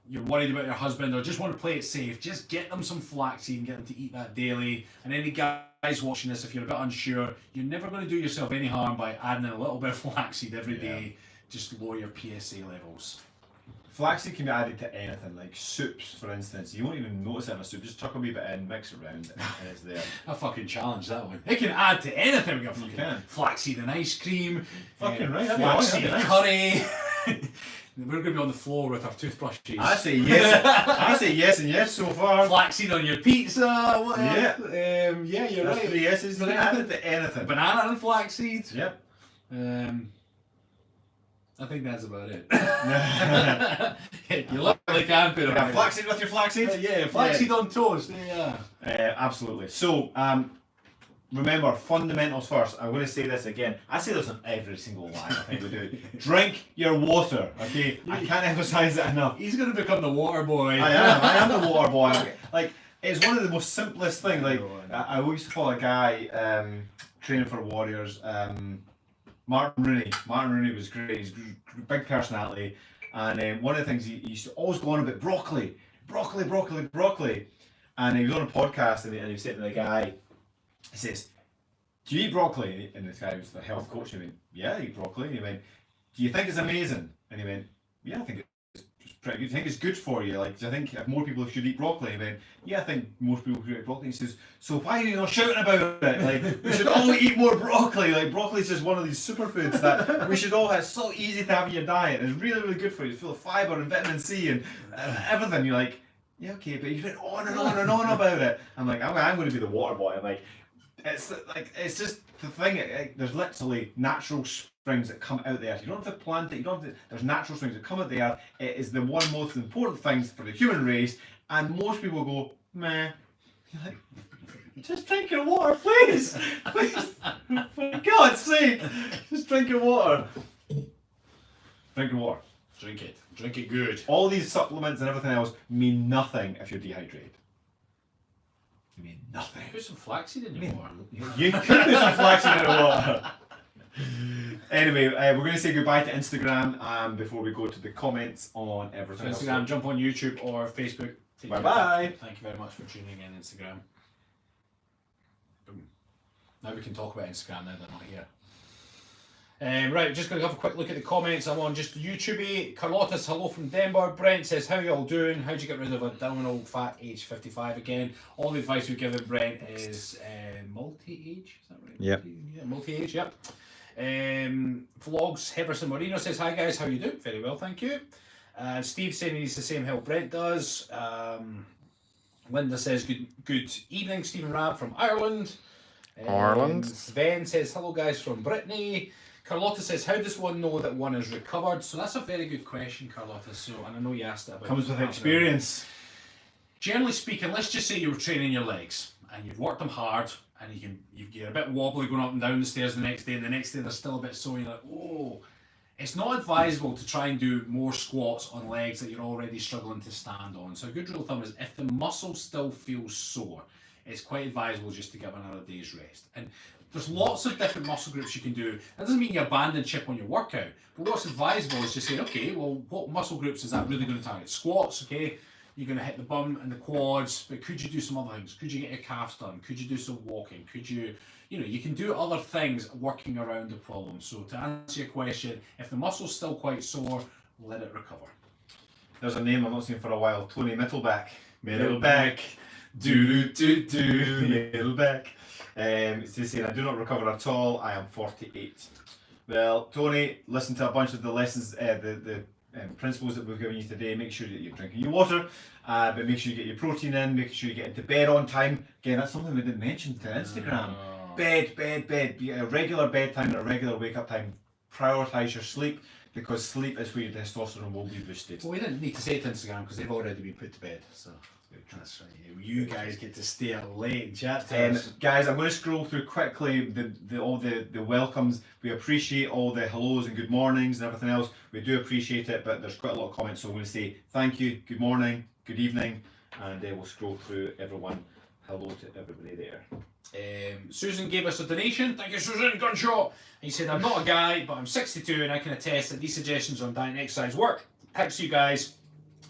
A: you're worried about your husband or just want to play it safe, just get them some flaxseed and get them to eat that daily. And any guys watching this, if you're a bit unsure, you're never going to do yourself any harm by adding in a little bit of flaxseed every day. Just lower your PSA levels.
B: Flaxseed can be added to anything, like soups, for instance. You won't even notice it in a soup. Just chuck a wee bit in, mix it around, and it's there.
A: I fucking challenge that one. It can add to anything. We got fucking flaxseed and ice cream.
B: Fucking right.
A: Flaxseed and curry. We're going to be on the floor with our toothbrushes.
B: I say yes. I say yes and yes so far.
A: Flaxseed on your pizza. Whatever.
B: Yeah, you're
A: That's
B: right. 3 yeses. You can add it to anything.
A: Banana and flaxseed.
B: Yep.
A: I think that's about it. You literally can't put it on.
B: Flaxseed with your flaxseed?
A: Yeah, flaxseed on toast. Yeah.
B: Absolutely. So, remember, fundamentals first. I'm going to say this again. I say this on every single line I think we do. Drink your water, okay? I can't emphasize it enough.
A: He's going to become the water boy.
B: I am the water boy. Like, it's one of the most simplest things. Like, I used to follow a guy training for Warriors, Martin Rooney. Martin Rooney was great. He's a big personality. And one of the things he used to always go on about broccoli. And he was on a podcast and he was saying to the guy, he says, do you eat broccoli? And this guy was the health coach and he went, yeah, I eat broccoli. And he went, do you think it's amazing? And he went, yeah, I think it's pretty good. Do you think it's good for you? Like, do you think if more people should eat broccoli? And he went, yeah, I think most people should eat broccoli. He says, so why are you not shouting about it? Like, we should all eat more broccoli. Like, broccoli is just one of these superfoods that we should all have. It's so easy to have in your diet. It's really, really good for you. It's full of fibre and vitamin C and everything. You're like, yeah, okay, but you went on and on and on about it. I'm like, I'm going to be the water boy. I'm like, it's just the thing. There's literally natural springs that come out there. You don't have to plant it. You don't have to, there's natural springs that come out there. It is the one most important thing for the human race. And most people go, meh. You're like, just drink your water, please. Please. For God's sake, just drink your water. Drink your water.
A: Drink it. Drink it good.
B: All these supplements and everything else mean nothing if you're dehydrated. You mean nothing.
A: Put some flaxseed in your water.
B: You could put some flaxseed in the water. Anyway, we're going to say goodbye to Instagram before we go to the comments on everything else.
A: Instagram, jump on YouTube or Facebook.
B: Bye-bye.
A: Thank you very much for tuning in, Instagram. Boom. Now we can talk about Instagram now they're not here. Right, just going to have a quick look at the comments. I'm on just YouTube. Carlotta's hello from Denver. Brent says, how you all doing? How'd you get rid of abdominal fat age 55 again? All the advice we give Brent is multi-age, is that right?
B: Yep.
A: Yeah, multi-age, yep. Vlogs, Heverson Marino says, hi guys, how you doing? Very well, thank you. Steve saying he needs the same help Brent does. Linda says, good evening, Stephen Rabb from Ireland. Sven says, hello guys from Brittany. Carlotta says, how does one know that one is recovered? So that's a very good question, Carlotta. So, and I know you asked that about.
B: Comes with experience.
A: Generally speaking, let's just say you were training your legs and you've worked them hard and you're a bit wobbly going up and down the stairs the next day, and the next day they're still a bit sore. You're like, oh, it's not advisable to try and do more squats on legs that you're already struggling to stand on. So a good rule of thumb is if the muscle still feels sore, it's quite advisable just to give another day's rest. And there's lots of different muscle groups you can do. That doesn't mean you abandon chip on your workout, but what's advisable is just saying, okay, well, what muscle groups is that really going to target? Squats, okay, you're going to hit the bum and the quads, but could you do some other things? Could you get your calves done? Could you do some walking? Could you, you can do other things working around the problem. So to answer your question, if the muscle's still quite sore, let it recover.
B: There's a name I've not seen for a while, Tony Middleback. Middleback. Middleback. It's saying, I do not recover at all. I am 48. Well, Tony, listen to a bunch of the lessons, the principles that we've given you today. Make sure that you're drinking your water, but make sure you get your protein in. Make sure you get into bed on time. Again, that's something we didn't mention to Instagram. Bed. A regular bedtime and a regular wake up time. Prioritize your sleep, because sleep is where your testosterone will be boosted.
A: Well, we didn't need to say it to Instagram because they've already been put to bed. So. That's right. You guys get to stay up late and chat to us.
B: Guys, I'm going to scroll through quickly all the welcomes. We appreciate all the hellos and good mornings and everything else. We do appreciate it, but there's quite a lot of comments, so I'm going to say thank you, good morning, good evening, and we'll scroll through everyone. Hello to everybody there.
A: Susan gave us a donation. Thank you, Susan. Gunshot. He said, I'm not a guy, but I'm 62 and I can attest that these suggestions on diet and exercise work. Thanks to you guys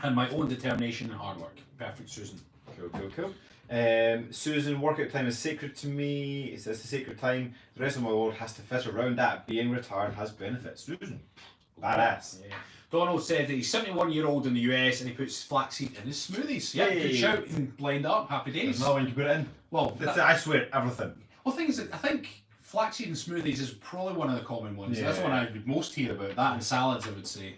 A: and my own determination and hard work. Perfect, Susan.
B: Cool. Susan, workout time is sacred to me. It's a sacred time. The rest of my world has to fit around that. Being retired has benefits. Susan, badass. Yeah.
A: Donald said that he's 71-year-old in the US and he puts flaxseed in his smoothies. Yeah, good shout. You can blend up. Happy days.
B: There's another one you can put it in. Well, I swear, everything.
A: Well, thing is, I think flaxseed in smoothies is probably one of the common ones. Yeah. That's the one I would most hear about. That and salads, I would say.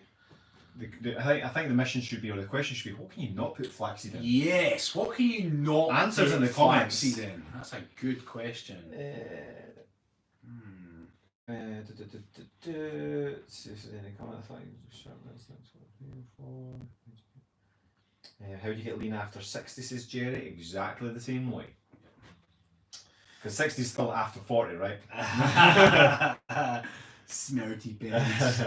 B: I think the mission should be, or the question should be, what can you not put flaxseed in?
A: Yes, what can you not
B: Answers
A: put
B: in the comments.
A: Flaxseed in? That's a good question.
B: How do you get lean after 60, says Jerry? Exactly the same way. Because 60 is still after 40, right?
A: Snouty babies.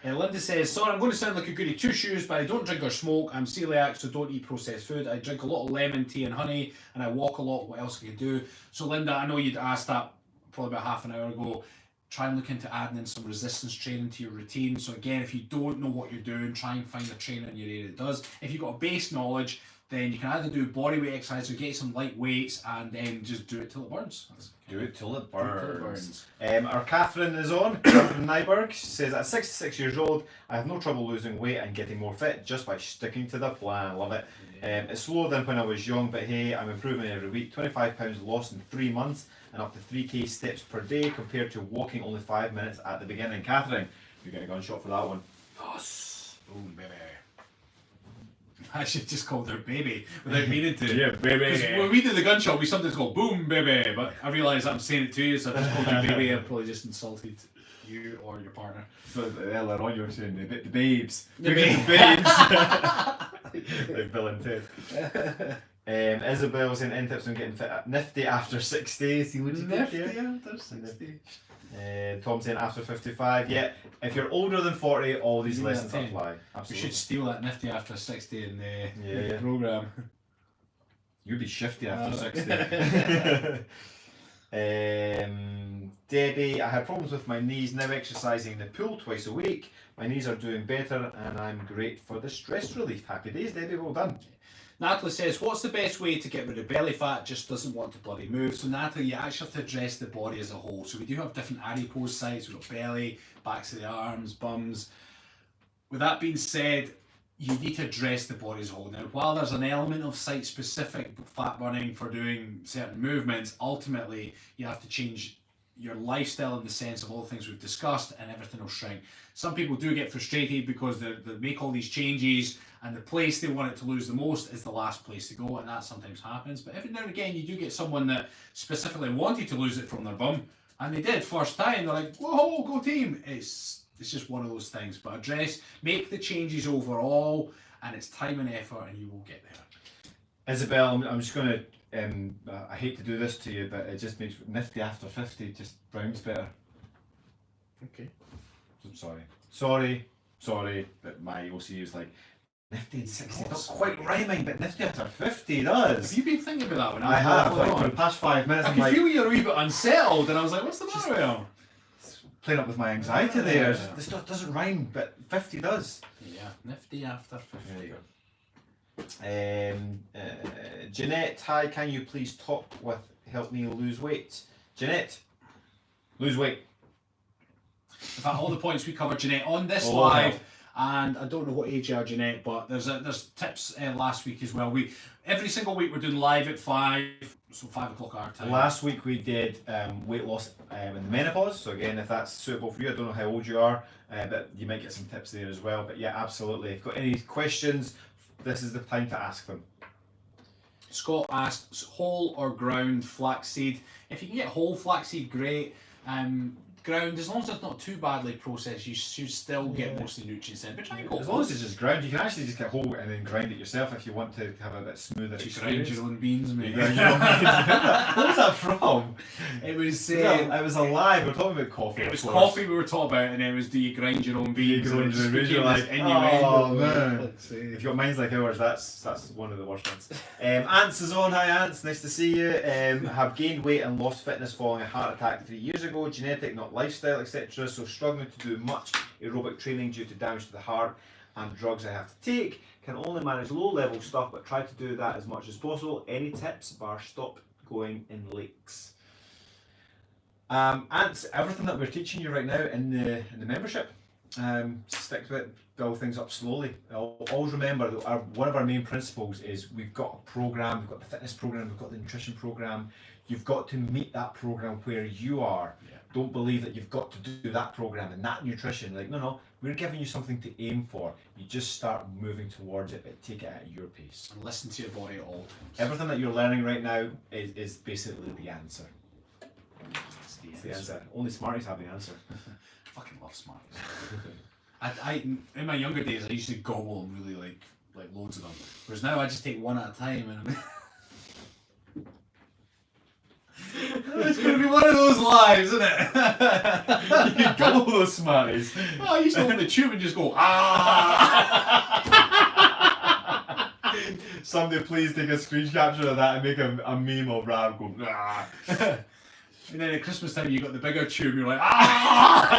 A: Linda says, sorry, I'm going to sound like a goody two-shoes, but I don't drink or smoke. I'm celiac, so don't eat processed food. I drink a lot of lemon tea and honey, and I walk a lot. What else can you do? So Linda, I know you'd asked that probably about half an hour ago. Try and look into adding in some resistance training to your routine. So again, if you don't know what you're doing, try and find a trainer in your area that does. If you've got a base knowledge, then you can either do bodyweight exercise or get some light weights and then just do it till it burns.
B: Do it till it burns. Our Catherine is on. Catherine Nyberg says, at 66 years old, I have no trouble losing weight and getting more fit just by sticking to the plan. Love it. It's slower than when I was young, but hey, I'm improving every week. 25 pounds lost in 3 months and up to 3k steps per day compared to walking only 5 minutes at the beginning. Catherine, you're getting a gunshot for that one.
A: Yes. Boom, baby. I should just call her baby without meaning to.
B: Yeah, baby.
A: When we do the gunshot, we sometimes go boom, baby. But I realise I'm saying it to you, so I just called you baby. I probably just insulted you or your partner.
B: So earlier on, you were saying the babes.
A: The
B: babes. Like Bill and Ted. Isabel saying, any tips on getting fit? Nifty after 60. See what you
A: Nifty
B: did here?
A: after 60.
B: Tom saying after 55. Yeah, if you're older than 40, all these
A: Yeah,
B: lessons
A: 10.
B: apply.
A: We
B: Absolutely.
A: should steal that nifty after 60 in the
B: Yeah.
A: programme.
B: You'd be shifty after 60. Debbie, I had problems with my knees, now exercising in the pool twice a week. My knees are doing better and I'm great for the stress relief. Happy days, Debbie, well done.
A: Natalie says, what's the best way to get rid of belly fat? Just doesn't want to bloody move. So Natalie, you actually have to address the body as a whole. So we do have different adipose sites. We've got belly, backs of the arms, bums. With that being said, you need to address the body as a whole. Now, while there's an element of site-specific fat burning for doing certain movements, ultimately you have to change your lifestyle in the sense of all the things we've discussed, and everything will shrink. Some people do get frustrated because they make all these changes and the place they want it to lose the most is the last place to go, and that sometimes happens. But every now and again you do get someone that specifically wanted to lose it from their bum, and they did first time. They're like, whoa, go team. It's just one of those things. But make the changes overall, and it's time and effort, and you will get there.
B: Isabel, I'm just going to, I hate to do this to you, but it just makes nifty after 50 just rounds better.
A: Okay.
B: Sorry, but my OCU is like, nifty and 60, not quite rhyming, but nifty after 50 does.
A: Have you been thinking about that one?
B: I have, like for the past 5 minutes.
A: I
B: I'm
A: can
B: like,
A: feel you're a wee bit unsettled, and I was like, what's the matter with you?
B: playing up with my anxiety there.
A: Yeah.
B: This stuff doesn't rhyme, but 50 does.
A: Yeah, nifty after 50.
B: There you go. Jeanette, hi, can you please talk with help me lose weight? Jeanette, lose weight.
A: In fact, all the points we covered, Jeanette, on this
B: Oh,
A: live,
B: wow.
A: and I don't know what age you are, Jeanette, but there's tips last week as well. Every single week we're doing live at 5, so 5 o'clock our time.
B: Last week we did weight loss in the menopause, so again, if that's suitable for you, I don't know how old you are, but you might get some tips there as well. But yeah, absolutely. If you've got any questions, this is the time to ask them.
A: Scott asks, whole or ground flaxseed? If you can get whole flaxseed, great. Ground, as long as it's not too badly processed, you should still get most of the nutrients in. But try and go
B: As long as it's just ground, you can actually just get whole and then grind it yourself if you want to have a bit smoother
A: you
B: experience.
A: grind your own beans, mate.
B: What was that from?
A: It was
B: It was a lie. We were talking about coffee.
A: it was
B: of course.
A: coffee we were talking about, and it was do you grind your own beans?
B: grind
A: And it
B: your
A: just
B: own beans,
A: became
B: you're
A: this
B: like,
A: innuendo.
B: oh, man.
A: Let's see.
B: If your mind's like ours, that's one of the worst ones. Ants is on. Hi Ants, nice to see you. Have gained weight and lost fitness following a heart attack 3 years ago. Genetic, not lifestyle, etc. So struggling to do much aerobic training due to damage to the heart and drugs I have to take. Can only manage low level stuff, but try to do that as much as possible. Any tips? Bar stop going in lakes. Ants, everything that we're teaching you right now in the membership, stick to it, build things up slowly. Always remember that one of our main principles is we've got a program, we've got the fitness program, we've got the nutrition program. You've got to meet that program where you are.
A: Yeah.
B: Don't believe that you've got to do that program and that nutrition. Like, no, we're giving you something to aim for. You just start moving towards it, but take it at your pace.
A: And listen to your body at all times.
B: Everything that you're learning right now is basically the answer.
A: It's the
B: It's the answer. Only Smarties have the answer.
A: Fucking love Smarties. I in my younger days I used to gobble them really like loads of them. Whereas now I just take one at a time and It's going to be one of those lives, isn't it?
B: You gobble those Smarties.
A: Oh, I used to open the tube and just go, ah!
B: Somebody please take a screen capture of that and make a meme of Rab going, ah.
A: And then at Christmas time, you got the bigger tube, you're like, ah!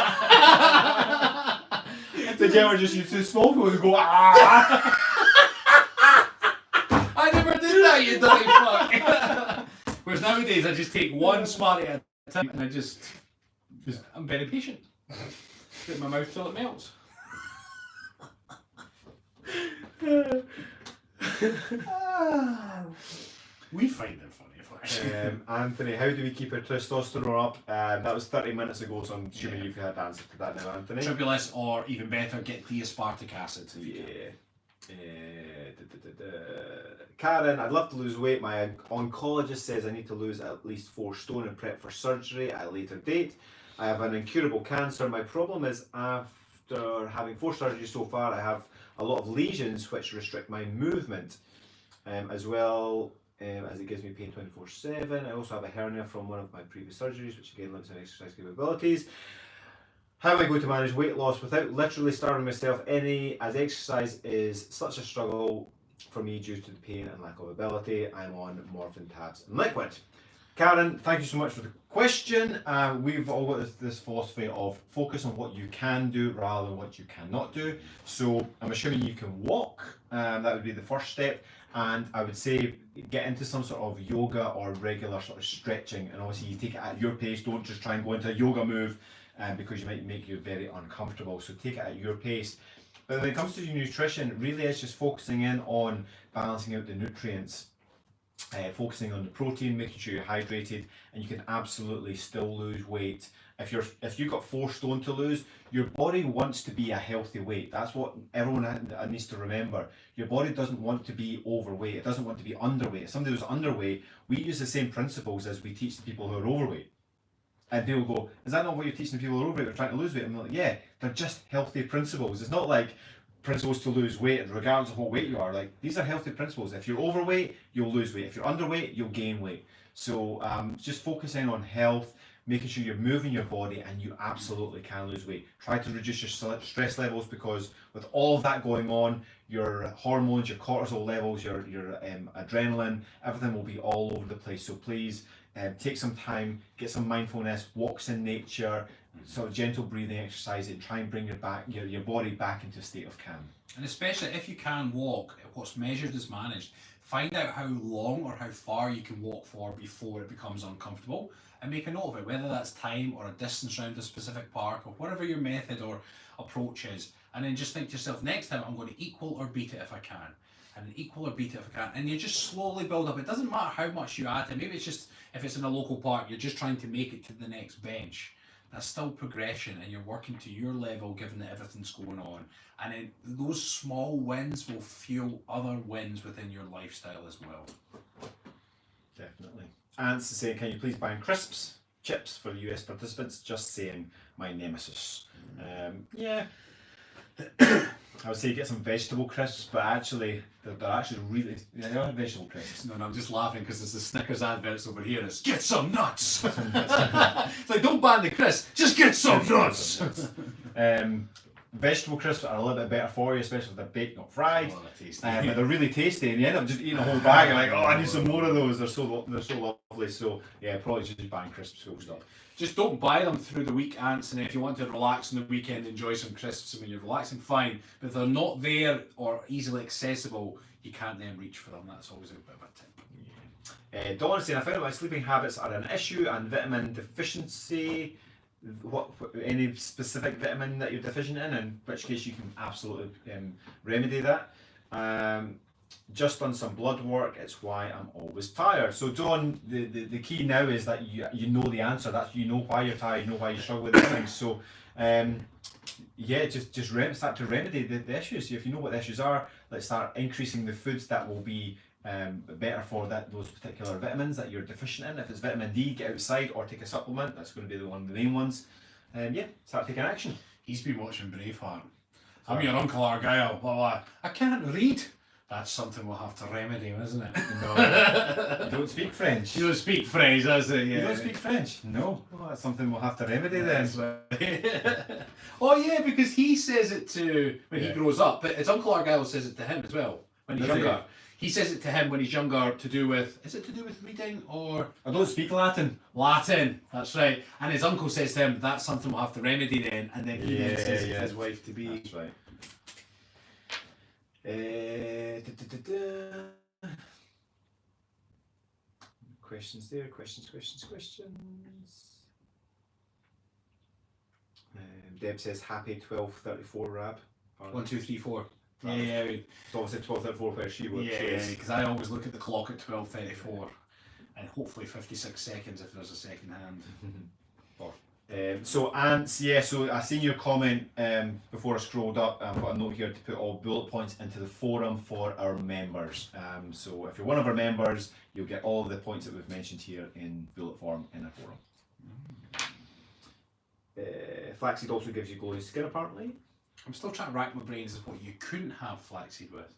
B: Did you ever just use two small people and go, ah?
A: I never did that, you dirty fuck! Whereas nowadays, I just take one Smartie at a time and I'm very patient. Put it in my mouth till it melts. We find it funny, fuck.
B: Anthony, how do we keep our testosterone up? That was 30 minutes ago, so I'm assuming you've had the answer to that now, Anthony.
A: Tribulus, or even better, get D-aspartic acid.
B: Yeah. Karen, I'd love to lose weight. My oncologist says I need to lose at least 4 stone and prep for surgery at a later date. I have an incurable cancer. My problem is after having 4 surgeries so far, I have a lot of lesions which restrict my movement, as well as it gives me pain 24/7. I also have a hernia from one of my previous surgeries, which again limits my exercise capabilities. How am I going to manage weight loss without literally starving myself, as exercise is such a struggle for me due to the pain and lack of ability? I'm on morphine tabs and liquid. Karen, thank you so much for the question. We've all got this philosophy of focus on what you can do rather than what you cannot do. So I'm assuming you can walk. That would be the first step. And I would say get into some sort of yoga or regular sort of stretching. And obviously you take it at your pace. Don't just try and go into a yoga move because you might make you very uncomfortable. So take it at your pace. But when it comes to your nutrition, really it's just focusing in on balancing out the nutrients. Focusing on the protein, making sure you're hydrated, and you can absolutely still lose weight. If you've got 4 stone to lose, your body wants to be a healthy weight. That's what everyone needs to remember. Your body doesn't want to be overweight. It doesn't want to be underweight. If somebody who's underweight, we use the same principles as we teach the people who are overweight. And people go, is that not what you're teaching people who are overweight who are trying to lose weight? I'm like, yeah, they're just healthy principles. It's not like principles to lose weight regardless of what weight you are. Like, these are healthy principles. If you're overweight, you'll lose weight. If you're underweight, you'll gain weight. So just focusing on health, making sure you're moving your body, and you absolutely can lose weight. Try to reduce your stress levels, because with all of that going on, your hormones, your cortisol levels, your adrenaline, everything will be all over the place. So please take some time, get some mindfulness, walks in nature, sort of gentle breathing exercise, and try and bring your body back into a state of calm.
A: And especially if you can walk, what's measured is managed. Find out how long or how far you can walk for before it becomes uncomfortable, and make a note of it, whether that's time or a distance around a specific park or whatever your method or approach is. And then just think to yourself, next time I'm going to equal or beat it if I can. And equal or beat it if I can. And you just slowly build up. It doesn't matter how much you add to it. Maybe it's just, if it's in a local park, you're just trying to make it to the next bench. That's still progression, and you're working to your level given that everything's going on. And then those small wins will fuel other wins within your lifestyle as well.
B: Definitely. Ants is saying, can you please ban crisps, chips for US participants? Just saying, my nemesis. Yeah. I would say get some vegetable crisps, but actually, they're actually really, they are vegetable crisps.
A: No, I'm just laughing because there's the Snickers adverts over here. It's get some nuts. It's like, don't ban the crisps, just get some nuts.
B: Vegetable crisps are a little bit better for you, especially if they're baked, not fried.
A: Oh, they're tasty.
B: But they're really tasty, and you end up just eating a whole bag and like, oh, I need some more of those. They're so lovely. So yeah, probably just ban crisps, full stop.
A: Just don't buy them through the week, Ants, and if you want to relax on the weekend, enjoy some crisps when you're relaxing, fine. But if they're not there or easily accessible, you can't then reach for them. That's always a bit of a tip.
B: Dawn saying, I found out my sleeping habits are an issue, and vitamin deficiency. Any specific vitamin that you're deficient in which case you can absolutely remedy that. Just done some blood work, it's why I'm always tired. So Dawn, the key now is that you know the answer. That you know why you're tired, you know why you struggle with these things. So yeah, just start to remedy the issues. If you know what the issues are, let's start increasing the foods that will be better for those particular vitamins that you're deficient in. If it's vitamin D, get outside or take a supplement. That's going to be one of the main ones. Yeah, start taking action.
A: He's been watching Braveheart. I'm your Uncle Argyle. Blah, blah. I can't read. That's something we'll have to remedy, isn't it?
B: No, you don't speak French.
A: You don't speak French, that's it, yeah.
B: You don't speak French? No. Well, that's something we'll have to remedy then.
A: Oh yeah, because he says it to when he
B: Yeah.
A: grows up, but his Uncle Argyle says it to him as well when he's
B: Does he?
A: younger. He says it to him when he's younger to do with, is it to do with reading or
B: I don't speak Latin.
A: Latin? That's right. And his uncle says to him, that's something we'll have to remedy then, and then he then
B: Yeah,
A: says it
B: yeah.
A: to his wife to be.
B: That's right. Questions there, questions. Deb says happy 1234 Rab.
A: 1, 2, 3, 4.
B: Right.
A: Yeah,
B: It's obviously 1234 where she was.
A: yeah, because I always look at the clock at 12:34, and hopefully 56 seconds if there's a second hand.
B: So Ants, yeah, so I seen your comment before I scrolled up. I've got a note here to put all bullet points into the forum for our members. So if you're one of our members, you'll get all of the points that we've mentioned here in bullet form in our forum. Flaxseed also gives you glowing skin apparently.
A: I'm still trying to rack my brains as what you couldn't have flaxseed with.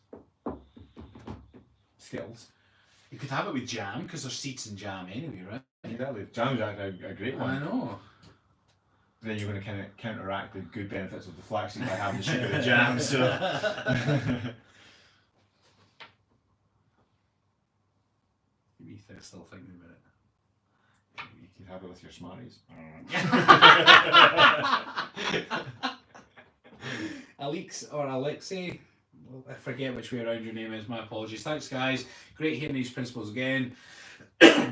B: Skittles.
A: You could have it with jam because there's seeds in jam anyway, right?
B: Exactly. Jam's a great one.
A: I know.
B: Then you're going to kind of counteract the good benefits of the flaxseed by having the sugar in the jam. So.
A: Maybe they're still thinking about it.
B: You can have it with your Smarties.
A: Alexei, I forget which way around your name is, my apologies. Thanks guys, great hearing these principles again.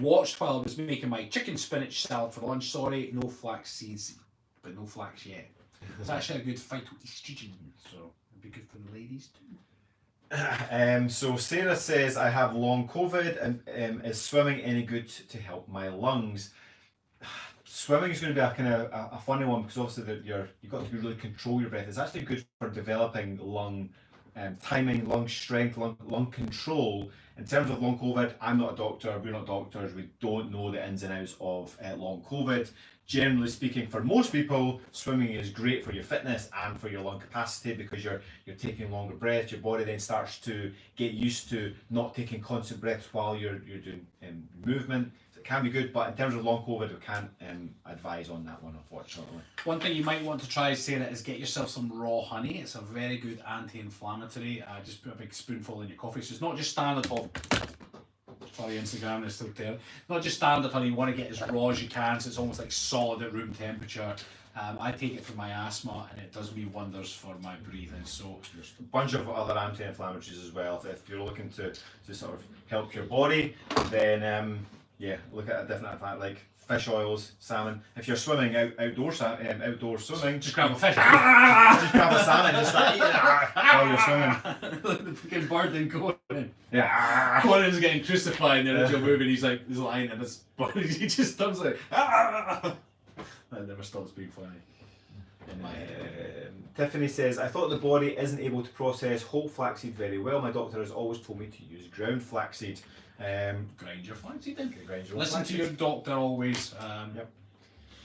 A: Watched while I was making my chicken spinach salad for lunch, sorry, no flax seeds, but no flax yet. It's actually a good phytoestrogen, so it'd be good for the ladies too.
B: So Sarah says, I have long COVID and is swimming any good to help my lungs? Swimming is going to be a kind of a funny one because obviously that you've got to really control your breath. It's actually good for developing lung timing, lung strength, lung control. In terms of long COVID, I'm not a doctor, we're not doctors, we don't know the ins and outs of long COVID. Generally speaking, for most people, swimming is great for your fitness and for your lung capacity because you're taking longer breaths. Your body then starts to get used to not taking constant breaths while you're doing movement. So it can be good, but in terms of long COVID, we can't advise on that one, unfortunately.
A: One thing you might want to try, Sarah, is get yourself some raw honey. It's a very good anti-inflammatory. Just put a big spoonful in your coffee. So it's not just standard honey. Sorry, Instagram is still there. Not just standard honey. You want to get as raw as you can, so it's almost like solid at room temperature. I take it for my asthma, and it does me wonders for my breathing. So
B: There's a bunch of other anti-inflammatories as well. If you're looking to sort of help your body, then yeah, look at a different fact like fish oils, salmon. If you're swimming outdoor swimming,
A: just grab a fish.
B: just grab a salmon and just start eating it while you're swimming.
A: The fucking bird in Conan.
B: Yeah.
A: Conan's getting crucified in the original movie, and he's lying in his body. He just does like. That never stops being funny. In my head.
B: Tiffany says, I thought the body isn't able to process whole flaxseed very well. My doctor has always told me to use ground flaxseed.
A: Grind your flaxseed then.
B: Grind your
A: Listen
B: flaxseed.
A: to your doctor always.
B: Yep.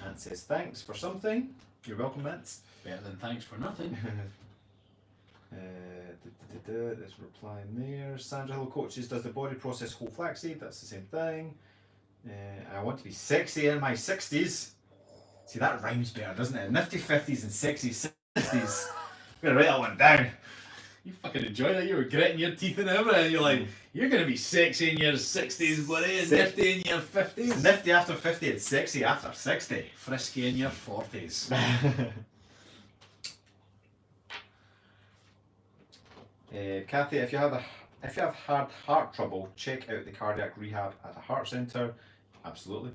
B: Ant says, thanks for something. You're welcome, Ant.
A: Better than thanks for nothing.
B: There's a reply in there. Sandra, hello coaches. Does the body process whole flaxseed? That's the same thing. I want to be sexy in my 60s. See, that rhymes better, doesn't it? Nifty 50s and sexy 60s. I'm going to write that one down.
A: You fucking enjoy that. You were gritting your teeth and everything. You're like, you're going to be sexy in your 60s, buddy, and nifty in your 50s.
B: Nifty after 50, it's sexy after 60.
A: Frisky in your 40s.
B: Kathy, if you have had heart trouble, check out the cardiac rehab at a heart centre. Absolutely.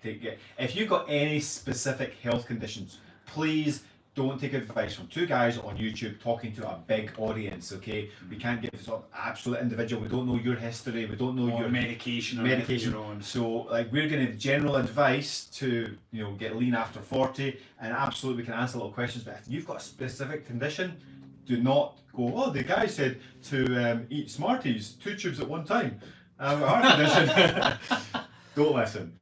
B: If you've got any specific health conditions, please don't take advice from two guys on YouTube talking to a big audience, okay? We can't give sort of absolute individual. We don't know your history. We don't know
A: Or
B: your
A: medication.
B: So, like, we're going to general advice to, get lean after 40, and absolutely we can answer little questions. But if you've got a specific condition, do not go, oh, the guy said to eat Smarties, 2 tubes at one time. Heart condition. Don't listen.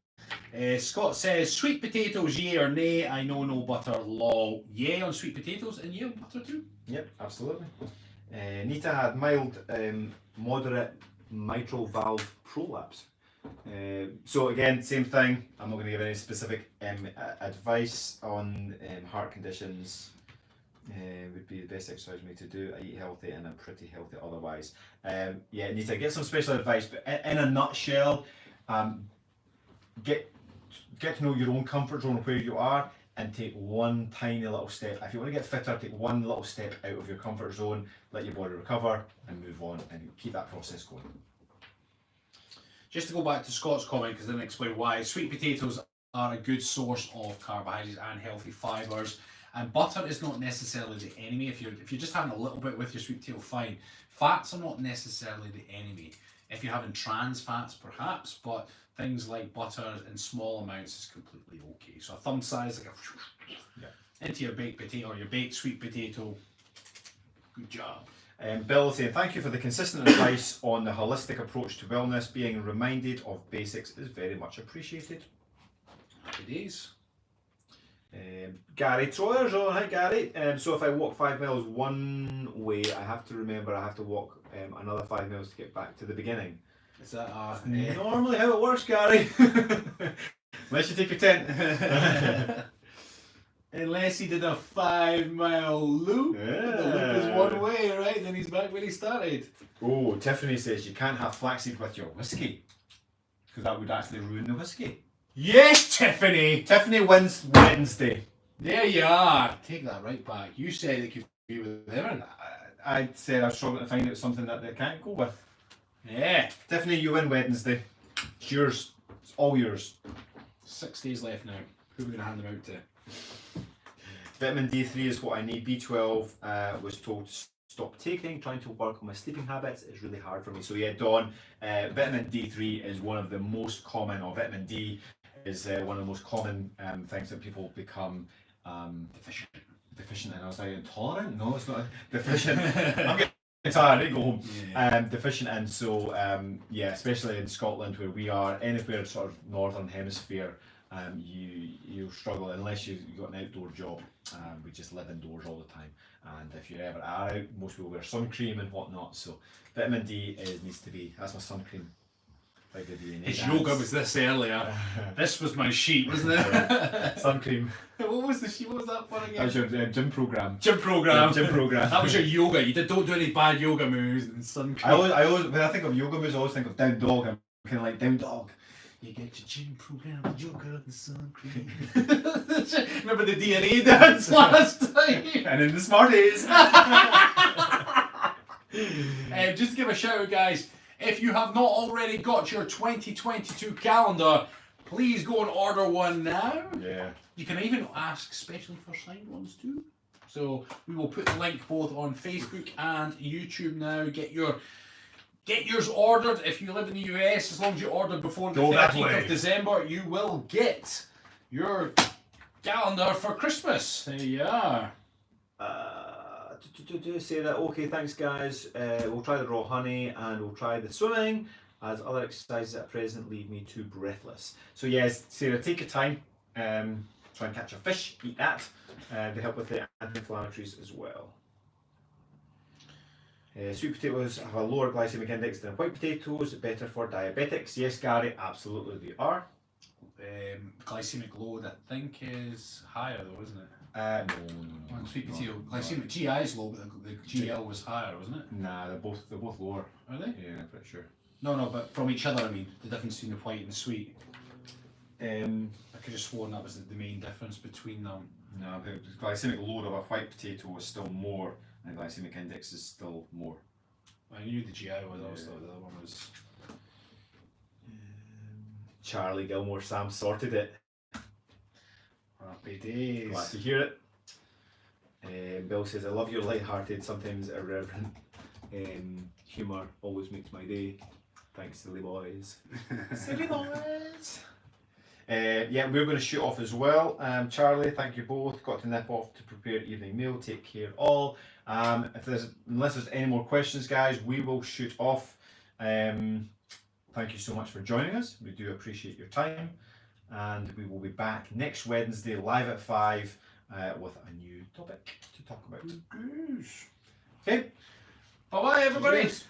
A: Scott says, sweet potatoes, yay or nay? I know no butter, lol. Yay on sweet potatoes, and yay on butter too?
B: Yep, absolutely. Nita had mild, moderate mitral valve prolapse. So again, same thing. I'm not going to give any specific advice on heart conditions. Would be the best exercise for me to do. I eat healthy and I'm pretty healthy otherwise. Yeah, Nita, get some special advice, but in a nutshell, get to know your own comfort zone of where you are and take one tiny little step. If you want to get fitter, take one little step out of your comfort zone, let your body recover and move on and keep that process going.
A: Just to go back to Scott's comment, because I didn't explain why, sweet potatoes are a good source of carbohydrates and healthy fibres. And butter is not necessarily the enemy. If you're just having a little bit with your sweet potato, fine. Fats are not necessarily the enemy. If you're having trans fats, perhaps, but things like butter in small amounts is completely okay. So a thumb size, like into your baked potato or your baked sweet potato. Good job.
B: Bill saying, thank you for the consistent advice on the holistic approach to wellness. Being reminded of basics is very much appreciated.
A: Happy days.
B: Gary Troyer's on. Hi Gary. So if I walk 5 miles one way, I have to remember I have to walk another 5 miles to get back to the beginning.
A: Is that
B: normally how it works, Gary? Unless you take your tent.
A: Unless he did a 5 mile loop.
B: Yeah.
A: The loop is one way, right? Then he's back where he started.
B: Oh, Tiffany says you can't have flaxseed with your whiskey because that would actually ruin the whiskey.
A: Yes, Tiffany!
B: Tiffany wins Wednesday.
A: There you are. Take that right back. You said it could be with everything.
B: I said I was struggling to find out something that they can't go with.
A: Yeah.
B: Tiffany, you win Wednesday. It's yours. It's all yours.
A: 6 days left now. Who are we going to hand them out to?
B: Vitamin D3 is what I need. B12 was told to stop taking. Trying to work on my sleeping habits is really hard for me. So yeah, Dawn, vitamin D3 is one of the most common, or vitamin D is one of the most common things that people become deficient in. I was like, intolerant? No, it's not deficient. I'm getting tired. I need to go home.
A: Yeah.
B: Deficient in. So yeah, especially in Scotland where we are, anywhere sort of northern hemisphere, you struggle unless you've got an outdoor job. We just live indoors all the time, and if you ever are out, most people wear sun cream and whatnot. So vitamin D needs to be. That's my sun cream.
A: His yoga was this earlier. This was my sheet, wasn't it?
B: Sun cream.
A: What was the sheet? What was that for again?
B: That was your gym program.
A: Gym program.
B: Gym program.
A: That was your yoga. You don't do any bad yoga moves and sun cream.
B: I always when I think of yoga moves, I always think of down dog. I'm kind of like down dog.
A: You get your gym program, yoga and sun cream. Remember the DNA dance last time?
B: And in the Smarties.
A: Just to give a shout out, guys. If you have not already got your 2022 calendar, please go and order one now.
B: Yeah.
A: You can even ask specially for signed ones too. So we will put the link both on Facebook and YouTube now. Get yours ordered. If you live in the US, as long as you order before the 13th of December, you will get your calendar for Christmas. There you are.
B: Say that, okay, thanks guys. We'll try the raw honey and we'll try the swimming, as other exercises at present leave me too breathless. So yes, Sarah, take your time. Try and catch a fish, eat that. They help with the anti-inflammatories as well. Sweet potatoes have a lower glycemic index than white potatoes, better for diabetics. Yes, Gary, absolutely they are.
A: Glycemic load, I think, is higher though, isn't it?
B: No.
A: Sweet potato. Glycemic GI is low, but the GL was higher, wasn't it?
B: Nah, they're both lower.
A: Are they?
B: Yeah, I'm pretty sure.
A: No, but from each other, I mean, the difference between the white and the sweet. I could have sworn that was the main difference between them.
B: No, the glycemic load of a white potato is still more, and the glycemic index is still more.
A: I knew the GI was also, the other one was...
B: Charlie Gilmore, Sam sorted it.
A: Happy days.
B: Glad to hear it. Bill says, I love your light-hearted, sometimes irreverent humour. Always makes my day. Thanks, silly boys. Silly boys. Yeah, we're going to shoot off as well. Charlie, thank you both. Got to nip off to prepare evening meal. Take care all. Unless there's any more questions, guys, we will shoot off. Thank you so much for joining us. We do appreciate your time. And we will be back next Wednesday live at 5 with a new topic to talk about. Okay,
A: Bye bye, everybody.
B: Cheers.